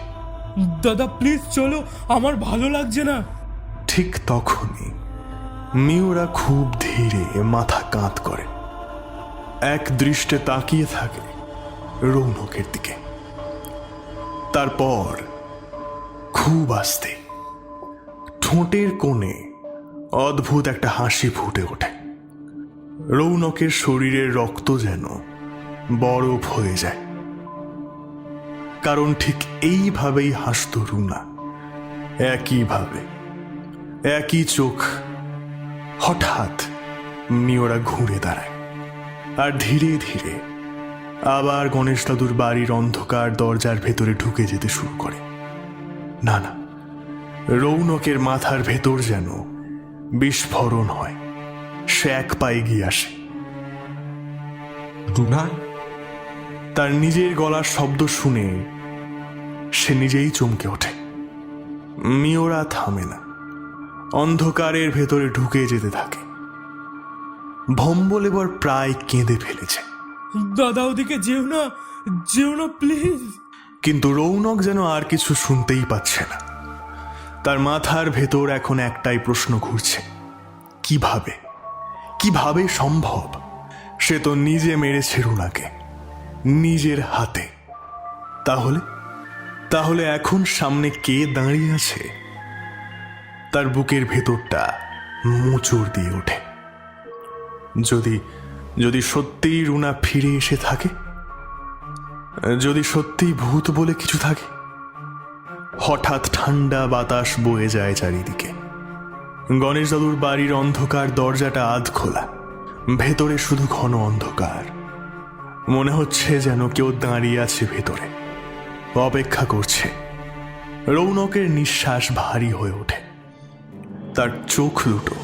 দাদা, প্লিজ চলো, আমার ভালো লাগছে না। ঠিক তখনই মিওরা খুব ধীরে মাথা কাঁধ করে, এক দৃষ্টে তাকিয়ে থাকে রৌনকের দিকে। তারপর খুব আস্তে ঠোঁটের কোণে অদ্ভুত একটা হাসি ফুটে ওঠে। রৌনকের শরীরের রক্ত যেন বরফ হয়ে যায়, কারণ ঠিক এইভাবেই হাসত রুনা। একইভাবে, একই চোখ। হঠাৎ মিওরা ঘুরে দাঁড়ায়, আর ধীরে ধীরে আবার গণেশ দাদুর বাড়ির অন্ধকার দরজার ভেতরে ঢুকে যেতে শুরু করে। না, রৌনকের মাথার ভেতর যেন বিস্ফোরণ হয়। সে এক পায়ে গিয়ে আসে। রুনা? তার নিজের গলার শব্দ শুনে সে নিজেই চমকে ওঠে। মিওরা থামে না, অন্ধকারের ভেতরে ঢুকে যেতে থাকে। ভম্বল এবার প্রায় কেঁদে ফেলেছে। দাদা, ওদিকে যেও না প্লিজ। কিন্তু রৌনক যেন আর কিছু শুনতেই পাচ্ছে না। তার মাথার ভেতর এখন একটাই প্রশ্ন ঘুরছে, কিভাবে সম্ভব? সে তো নিজে মেরেছে রুনাকে, নিজের হাতে। তাহলে এখন সামনে কে দাঁড়িয়ে আছে? তার বুকের ভেতরটা মোচড় দিয়ে ওঠে। যদি সত্যিই রুনা ফিরে এসে থাকে, যদি সত্যিই ভূত বলে কিছু থাকে। হঠাৎ ঠান্ডা বাতাস বয়ে যায় চারিদিকে। গণেশ দাদুর বাড়ির অন্ধকার দরজাটা আধ খোলা। ভেতরে শুধু ঘন অন্ধকার। মনে হচ্ছে যেন কেউ দাঁড়িয়ে আছে ভেতরে, অপেক্ষা করছে। রৌনকের নিঃশ্বাস ভারী হয়ে ওঠে। তার চোখ দুটো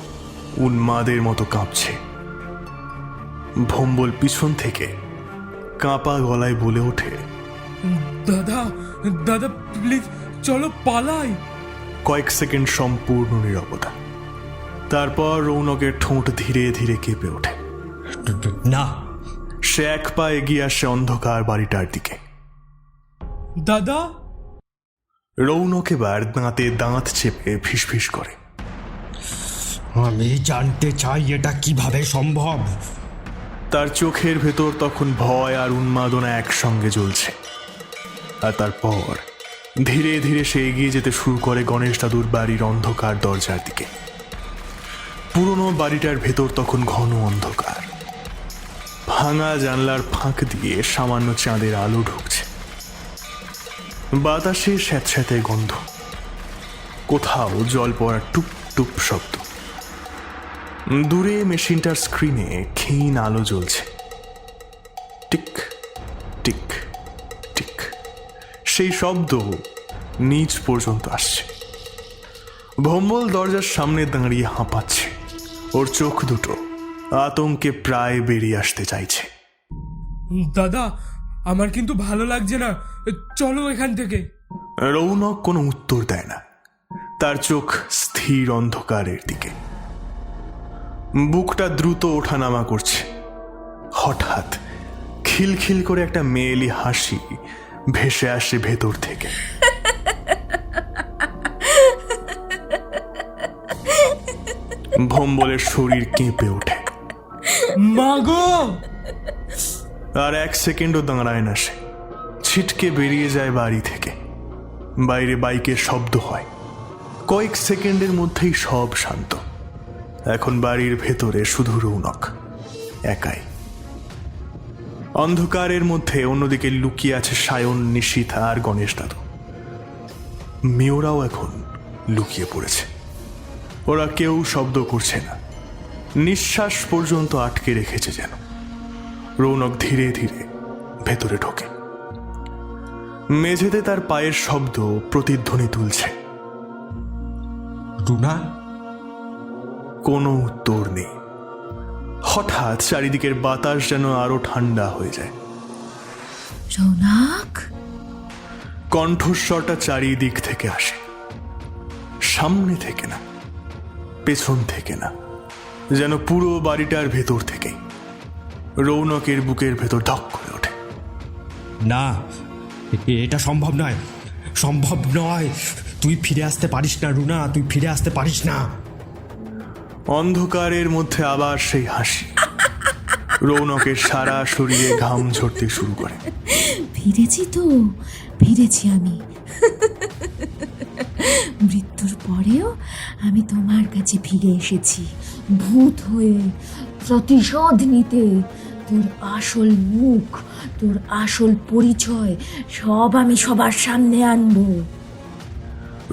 উন্মাদের মতো কাঁপছে। ভম্বল পিছন থেকে কাঁপা গলায় বলে ওঠে, দাদা প্লিজ চলো, পালাই। কয়েক সেকেন্ড সম্পূর্ণ নীরবতা। তারপর রৌনকের ঠোঁট ধীরে ধীরে কেঁপে ওঠে। না। সে এক পা এগিয়ে আসে অন্ধকার বাড়িটার দিকে। দাদা। রৌনক এবার দাঁতে দাঁত চেপে ফিসফিস করে, আমি জানতে চাই এটা কিভাবে সম্ভব। তার চোখের ভেতর তখন ভয় আর উন্মাদনা একসঙ্গে জ্বলছে। আর তারপর ধীরে ধীরে সে এগিয়ে যেতে শুরু করে গণেশ দাদুর বাড়ির অন্ধকার দরজার দিকে। পুরনো বাড়িটার ভেতর তখন ঘন অন্ধকার। ভাঙা জানলার ফাঁক দিয়ে সামান্য চাঁদের আলো ঢুকছে। বাতাসে স্যাঁতস্যাঁতে গন্ধ, কোথাও জল পড়ার টুপ টুপ শব্দ। দূরে মেশিনটার স্ক্রিনে ক্ষীণ আলো জ্বলছে। টিক টিক টিক, সেই শব্দ নিচ পর্যন্ত আসছে। ভম্বল দরজার সামনে দাঁড়িয়ে হাঁপাচ্ছে। ওর চোখ দুটো আতঙ্কে প্রায় বেরিয়ে আসতে চাইছে। দাদা, আমার কিন্তু ভালো লাগছে না, চলো এখান থেকে। রৌনক কোনো উত্তর দেয় না। তার চোখ স্থির অন্ধকারের দিকে। বুকটা দ্রুত ওঠানামা করছে। হঠাৎ খিলখিল করে একটা মেয়েলি হাসি ভেসে আসে ভেতর থেকে। ভম্বলের শরীর কেঁপে ওঠে। মাগো! আর এক সেকেন্ডও দাঁড়ায় না সে। ছিটকে বেরিয়ে যায় বাড়ি থেকে। বাইরে বাইকের শব্দ হয়। কয়েক সেকেন্ডের মধ্যেই সব শান্ত। এখন বাড়ির ভেতরে শুধু রৌনক একাই। অন্ধকারের মধ্যে অন্যদিকে লুকিয়ে আছে সায়ন, নিশীথা আর গণেশ দাদু। মেয়েরাও এখন লুকিয়ে পড়েছে। ওরা কেউ শব্দ করছে না, নিঃশ্বাস পর্যন্ত আটকে রেখেছে যেন। রৌনক ধীরে ধীরে ভেতরে ঢোকে। মেঝেতে তার পায়ের শব্দ প্রতিধ্বনি তুলছে। রুনা? কোনো উত্তর নেই। হঠাৎ চারিদিকের বাতাস যেন আরো ঠান্ডা হয়ে যায়। রৌনক, কণ্ঠস্বরটা চারিদিক থেকে আসে। সামনে থেকে না, পেছন থেকে না, যেন পুরো বাড়িটার ভেতর থেকেই। রৌনকের বুকের ভেতর ধক করে ওঠে। না, এটা সম্ভব নয়, সম্ভব নয়। তুই ফিরে আসতে পারিস না রুনা, তুই ফিরে আসতে পারিস না। অন্ধকারের মধ্যে আবার সেই হাসি। রৌনকের সারা শরীরে ঘাম ঝরতে শুরু করে। ফিরেছি তো, ফিরেছি আমি। মৃত্যুর পরেও আমি তোমার কাছে ফিরে এসেছি, ভূত হয়ে, প্রতিশোধ নিতে। তোর আসল মুখ, তোর আসল পরিচয় সব আমি সবার সামনে আনবো।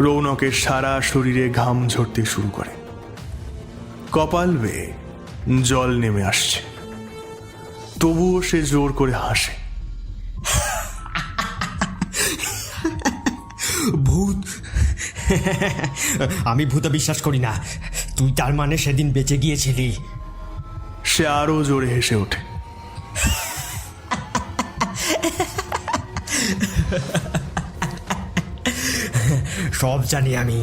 রৌনকের সারা শরীরে ঘাম ঝরতে শুরু করে। কপাল বেয়ে জল নেমে আসছে। তবুও সে জোর করে হাসে। ভূত? আমি ভূতে বিশ্বাস করি না। তুই তার মানে সেদিন বেঁচে গিয়েছিলি? সে আরো জোরে হেসে ওঠে। সব জানি আমি,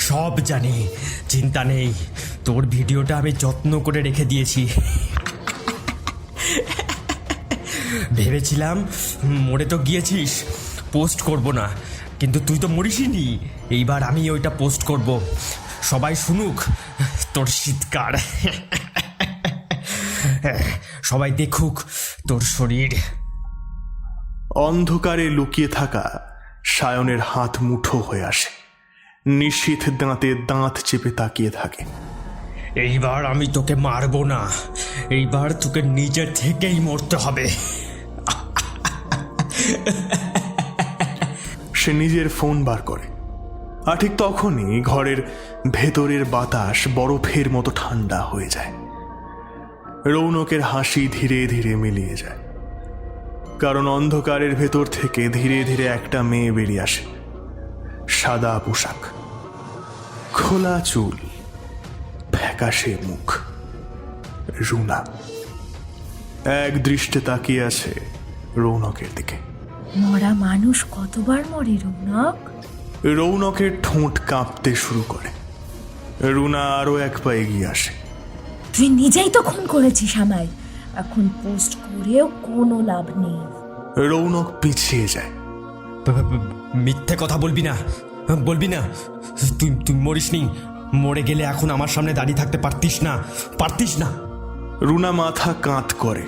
সব জানি, চিন্তা নেই। তোর ভিডিওটা আমি যত্ন করে রেখে দিয়েছি। ভেবেছিলাম মরে তো গিয়েছিস, পোস্ট করব না, কিন্তু তুই তো মরিসনি। এইবার আমি ওইটা পোস্ট করব, সবাই শুনুক তোর চিৎকার, সবাই দেখুক তোর শরীর। অন্ধকারে লুকিয়ে থাকা সায়নের হাত মুঠো হয়ে আসে। নিশীথ দাঁতে দাঁত চেপে তাকিয়ে থাকে। এইবার আমি তোকে মারবো না, এইবার তোকে নিজের থেকেই মরতে হবে। সে নিজের ফোন বার করে। আর ঠিক তখনই ঘরের ভেতরের বাতাস বরফের মতো ঠান্ডা হয়ে যায়। রৌনকের হাসি ধীরে ধীরে মিলিয়ে যায়, কারণ অন্ধকারের ভেতর থেকে ধীরে ধীরে একটা মেয়ে বেরিয়ে আসে। সাদা পোশাক, খোলা চুল, ফ্যাকাশে মুখ। রুনা এক দৃষ্টে তাকিয়ে আছে রৌনকের দিকে। মরা মানুষ কতবার মরে রৌনক? রৌনকের ঠোঁট কাঁপতে শুরু করে। রুনা আরো এক পা এগিয়ে আসে। তুই নিজেই তো খুন করেছিস আমায়, এখন পোস্ট করেও কোনো লাভ নেই। রৌনক পিছিয়ে যায়। মিথ্যে কথা বলবি না, বলবি না। তুই তুই মরিসনি, মরে গেলে এখন আমার সামনে দাঁড়িয়ে থাকতে পারতিস না। রুনা মাথা কাঁত করে,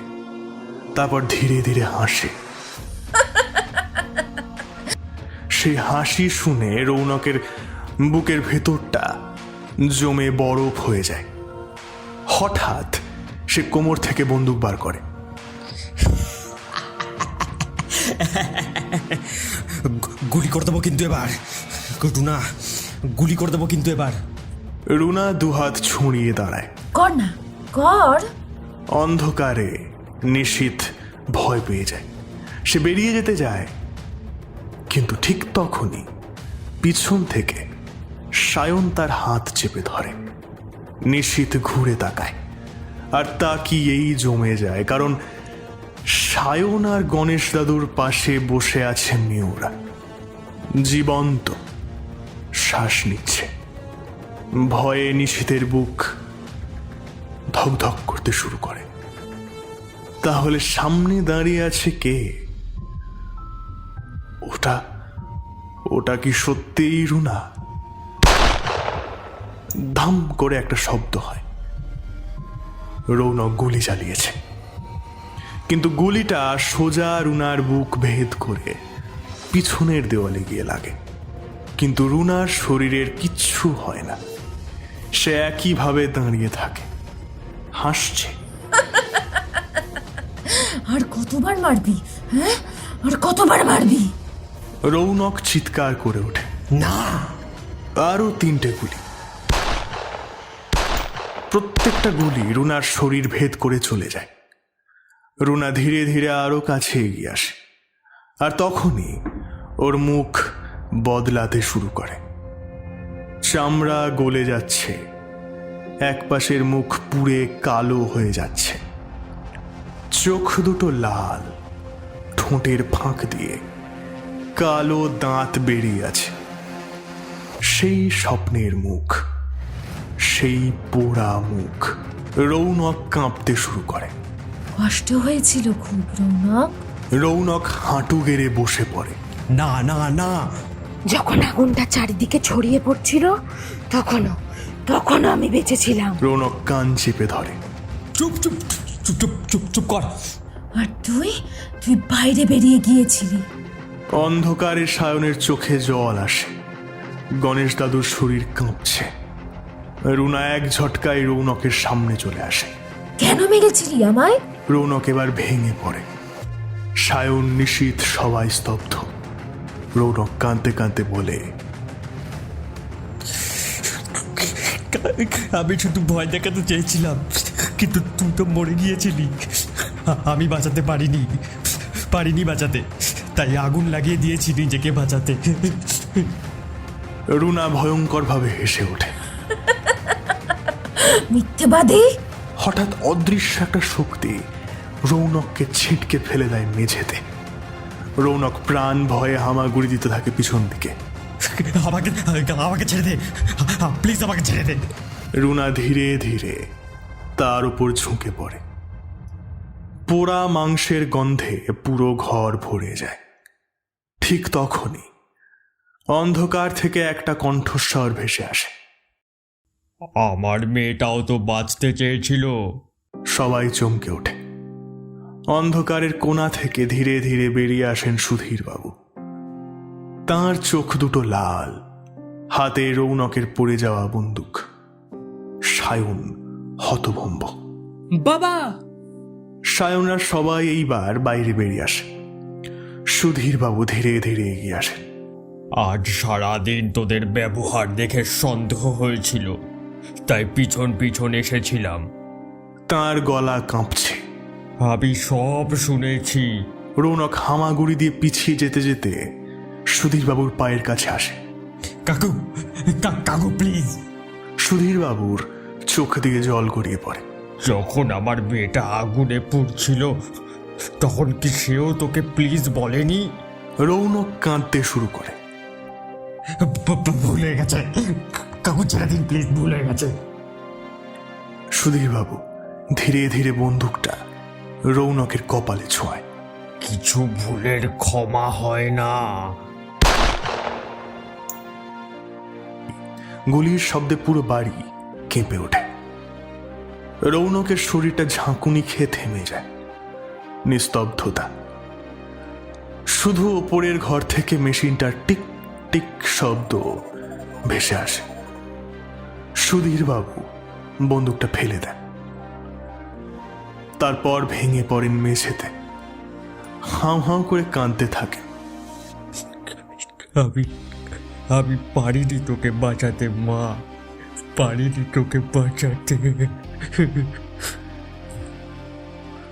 তারপর ধীরে ধীরে হাসে। সেই হাসি শুনে রৌনকের বুকের ভেতরটা জমে বরফ হয়ে যায়। হঠাৎ সে কোমর থেকে বন্দুক বার করে। গুলি করে দেবো কিন্তু এবার, রুনা, গুলি করে দেবো কিন্তু এবার। রুনা দুহাত ছুঁড়িয়ে দাঁড়ায়। কর না, কর। অন্ধকারে নিশীথ ভয় পেয়ে যায়। সে বেরিয়ে যেতে যায়, কিন্তু ঠিক তখনই পিছন থেকে সায়ন তার হাত চেপে ধরে। নিশীথ ঘুরে তাকায়, আর তাকিয়েই জমে যায়, কারণ সায়ন আর গণেশ দাদুর পাশে বসে আছে মিউরা, জীবন্ত, শ্বাস নিচ্ছে। ভয়ে নিশীথের বুক ধকধক করতে শুরু করে। তাহলে সামনে দাঁড়িয়ে আছে কে? ওটা কি সত্যিই রুনা? ধাম করে একটা শব্দ হয়। রৌনক গুলি চালিয়েছে, কিন্তু গুলিটা সোজা রুনার বুক ভেদ করে পিছনের দেওয়ালে গিয়ে লাগে। কিন্তু রুনার শরীরের কিচ্ছু হয় না। সে একইভাবে দাঁড়িয়ে থাকে, হাসছে। আর কতবার মারবি? হ্যাঁ, আর কতবার মারবি? রৌনক চিৎকার করে ওঠে, না! আরো 3টে গুলি। প্রত্যেকটা গুলি রুনার শরীর ভেদ করে চলে যায়। রুনা ধীরে ধীরে আরো কাছে এগিয়ে আসে, আর তখনই ওর মুখ বদলাতে শুরু করে। চামড়া গলে যাচ্ছে, এক পাশের মুখ পুড়ে কালো হয়ে যাচ্ছে, চোখ দুটো লাল, ঠোঁটের ফাঁক দিয়ে কালো দাঁত বেরিয়ে আছে। সেই স্বপ্নের মুখ, সেই পোড়া মুখ। রৌনক কাঁপতে শুরু করে। কষ্ট হয়েছিল খুব রৌনক? রৌনক হাঁটু গেড়ে বসে পড়ে। না না না! যখন আগুনটা চারিদিকে ছড়িয়ে পড়ছিল তখনও আমি বেঁচে ছিলাম। রৌনক কান চেপে ধরে। চুপ চুপ চুপ চুপ চুপ চুপ কর। আর তুই বাইরে বেরিয়ে গিয়েছিলি। অন্ধকারে সায়নের চোখে জল আসে। গণেশ দাদুর শরীর কাঁপছে। রুনা এক ঝটকায় রৌনকের সামনে চলে আসে। কেন মেরেছিলি আমায়? রৌনক এবার ভেঙে পড়ে। সায়ন, নিশীথ সবাই স্তব্ধ। রৌনক কাঁদতে কাঁদতে বলে, আমি শুধু ভয় দেখাতে চেয়েছিলাম, কিন্তু তুই তো মরে গিয়েছিলি। আমি বাঁচাতে পারিনি বাঁচাতে, তাই আগুন লাগিয়ে দিয়েছি নিজেকে বাঁচাতে। রুনা ভয়ঙ্কর ভাবে হেসে ওঠে। মিথ্যেবাদী! হঠাৎ অদৃশ্য একটা শক্তি রৌনককে ছিটকে ফেলে দেয় মেঝেতে। রৌনক প্রাণ ভয়ে হামাগুড়ি দিতে থাকে পিছন দিকে। আমাকে ছেড়ে দে, প্লিজ আমাকে ছেড়ে দে। রুনা ধীরে ধীরে তার উপর ঝুঁকে পড়ে। পোড়া মাংসের গন্ধে পুরো ঘর ভরে যায়। ঠিক তখনই অন্ধকার থেকে একটা কণ্ঠস্বর ভেসে আসে। আমার মেয়েটাও তো বাঁচতে চেয়েছিল। সবাই চমকে ওঠে। অন্ধকারের কোণা থেকে ধীরে ধীরে বেরিয়ে আসেন সুধীর বাবু। তাঁর চোখ দুটো লাল, হাতে রৌনকের পড়ে যাওয়া বন্দুক। সায়ন হতভম্ব। বাবা! সায়নরা সবাই এইবার বাইরে বেরিয়ে আসে। সুধীর বাবু ধীরে ধীরে এগিয়ে আসেন। আজ সারাদিন তোদের ব্যবহার দেখে সন্দেহ হয়েছিল, তাই পিছন পিছন এসেছিলাম। তাঁর গলা কাঁপছে। আমি সব শুনেছি। রৌনক হামাগুড়ি দিয়ে পিছিয়ে যেতে যেতে সুধীর বাবুর পায়ের কাছে আসে। কাকু প্লিজ। সুধীর বাবুর চোখ দিয়ে জল গড়িয়ে পড়ে। যখন আমার মেয়েটা আগুনে পুড়ছিল, তখন কি সেও তোকে প্লিজ বলেনি? রৌনক কাঁদতে শুরু করে। ভুলে গেছে কাকু, ছেড়ে দিন প্লিজ, ভুলে গেছে। সুধীর বাবু ধীরে ধীরে বন্দুকটা রৌনকের কপালে ছোঁয়। কিছু ভুলের ক্ষমা হয় না। গুলির শব্দে পুরো বাড়ি কেঁপে ওঠে। রৌনকের শরীরটা ঝাঁকুনি খেয়ে থেমে যায়। নিস্তব্ধতা। শুধু ওপরের ঘর থেকে মেশিনটার টিক টিক শব্দ ভেসে আসে। সুধীর বাবু বন্দুকটা ফেলে দেন, তারপর ভেঙে পড়েন মেঝেতে, হাউ হাউ করে কাঁদতে থাকেন। আমি পারিনি তোকে বাঁচাতে মা, পারিনি তোকে বাঁচাতে।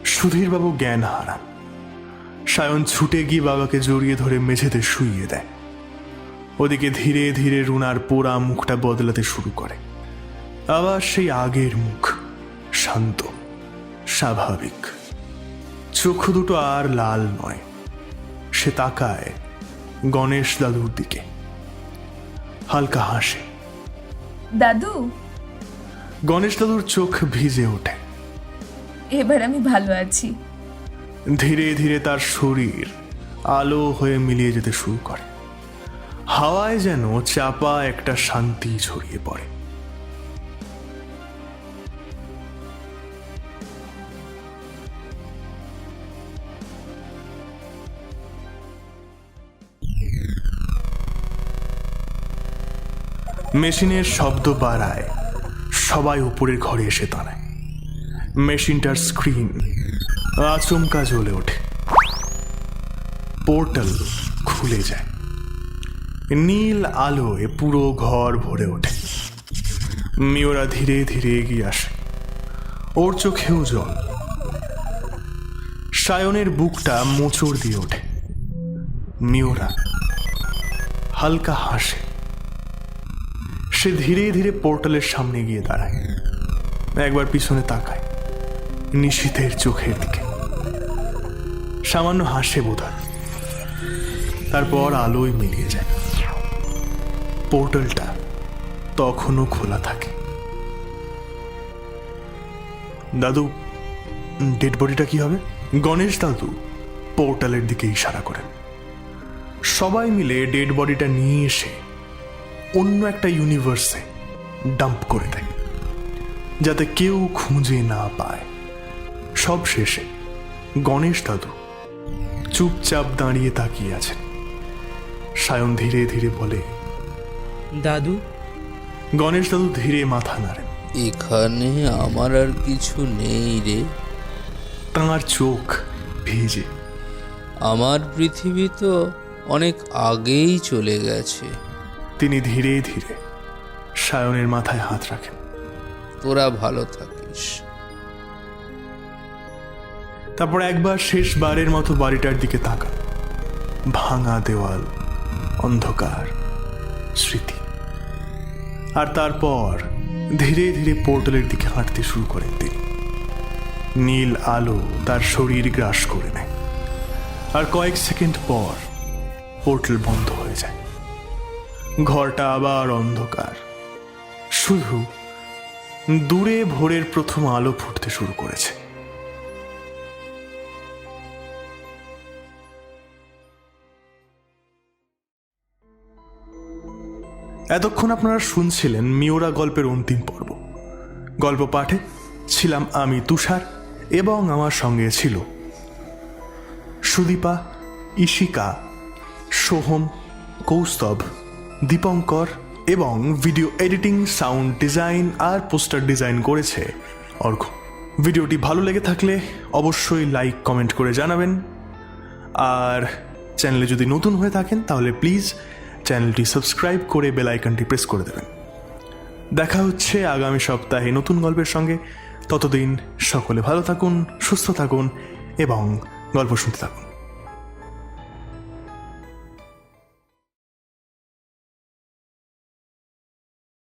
সুধীরবাবু জ্ঞান হারান। সায়ন ছুটে গিয়ে বাবাকে জড়িয়ে ধরে মেঝেতে শুইয়ে দেয়। ওদিকে ধীরে ধীরে রুনার পোড়া মুখটা বদলাতে শুরু করে। আবার সেই আগের মুখ, শান্ত, স্বাভাবিক। চোখ দুটো আর লাল নয়। সে তাকায় গণেশ দাদুর দিকে, হালকা হাসে। দাদু, গণেশ দাদুর চোখ ভিজে ওঠে। এবার আমি ভালো আছি। ধীরে ধীরে তার শরীর আলো হয়ে মিলিয়ে যেতে শুরু করে। হাওয়ায় যেন চাপা একটা শান্তি ছড়িয়ে পড়ে। মেশিনের শব্দ বাড়ায়। সবাই উপরের ঘরে এসে দাঁড়ায়। মেশিনটার স্ক্রিন আচমকা জ্বলে ওঠে। পোর্টাল খুলে যায়। নীল আলোয় পুরো ঘর ভরে ওঠে। মিওরা ধীরে ধীরে এগিয়ে আসে। ওর চোখেও জল। সায়নের বুকটা মোচড় দিয়ে ওঠে। মিওরা হালকা হাসে। সে ধীরে ধীরে পোর্টালের সামনে গিয়ে দাঁড়ায়। একবার পিছনে তাকায় নিশীথের চোখের দিকে। সামান্য হাসে বোধহয়। তারপর আলোয় মিলিয়ে যায়। পোর্টালটা তখনও খোলা থাকে। দাদু, ডেড বডিটা কি হবে? গণেশ দাদু পোর্টালের দিকে ইশারা করেন। সবাই মিলে ডেড বডিটা নিয়ে এসে অন্য একটা ইউনিভার্সে ডাম্প করে দেয়, যাতে কেউ খুঁজে না পায়। সব শেষে গণেশ দাদু চুপচাপ দাঁড়িয়ে তাকিয়ে আছেন। সায়ন ধীরে ধীরে বলে, দাদু। গণেশ দাদু ধীরে মাথা নাড়েন। এখানে আমার আর কিছু নেই রে। তাঁর চোখ ভিজে। আমার পৃথিবী তো অনেক আগেই চলে গেছে। তিনি ধীরে ধীরে সায়নের মাথায় হাত রাখেন। তোরা ভালো থাকিস। তারপর একবার শেষবারের মতো বাড়িটার দিকে তাকান। ভাঙা দেওয়াল, অন্ধকার, স্মৃতি। আর তারপর ধীরে ধীরে পোর্টালের দিকে হাঁটতে শুরু করেন তিনি। নীল আলো তার শরীর গ্রাস করে নেয়। আর কয়েক সেকেন্ড পর পোর্টাল বন্ধ হয়ে যায়। ঘরটা আবার অন্ধকার। শুধু দূরে ভোরের প্রথম আলো ফুটতে শুরু করেছে। এতক্ষণ আপনারা শুনছিলেন মিওরা গল্পের অন্তিম পর্ব। গল্প পাঠে ছিলাম আমি তুষার, এবং আমার সঙ্গে ছিল সুদীপা, ইশিকা, সোহম, কৌস্তভ, দীপঙ্কর, এবং ভিডিও এডিটিং, সাউন্ড ডিজাইন আর পোস্টার ডিজাইন করেছে অর্ঘ। ভিডিওটি ভালো লেগে থাকলে অবশ্যই লাইক কমেন্ট করে জানাবেন। আর চ্যানেলে যদি নতুন হয়ে থাকেন তাহলে প্লিজ চ্যানেলটি সাবস্ক্রাইব করে বেল আইকনটি প্রেস করে দেবেন। দেখা হচ্ছে আগামী সপ্তাহে নতুন গল্পের সঙ্গে। ততদিন সকলে ভালো থাকুন, সুস্থ থাকুন এবং গল্প শুনতে থাকুন।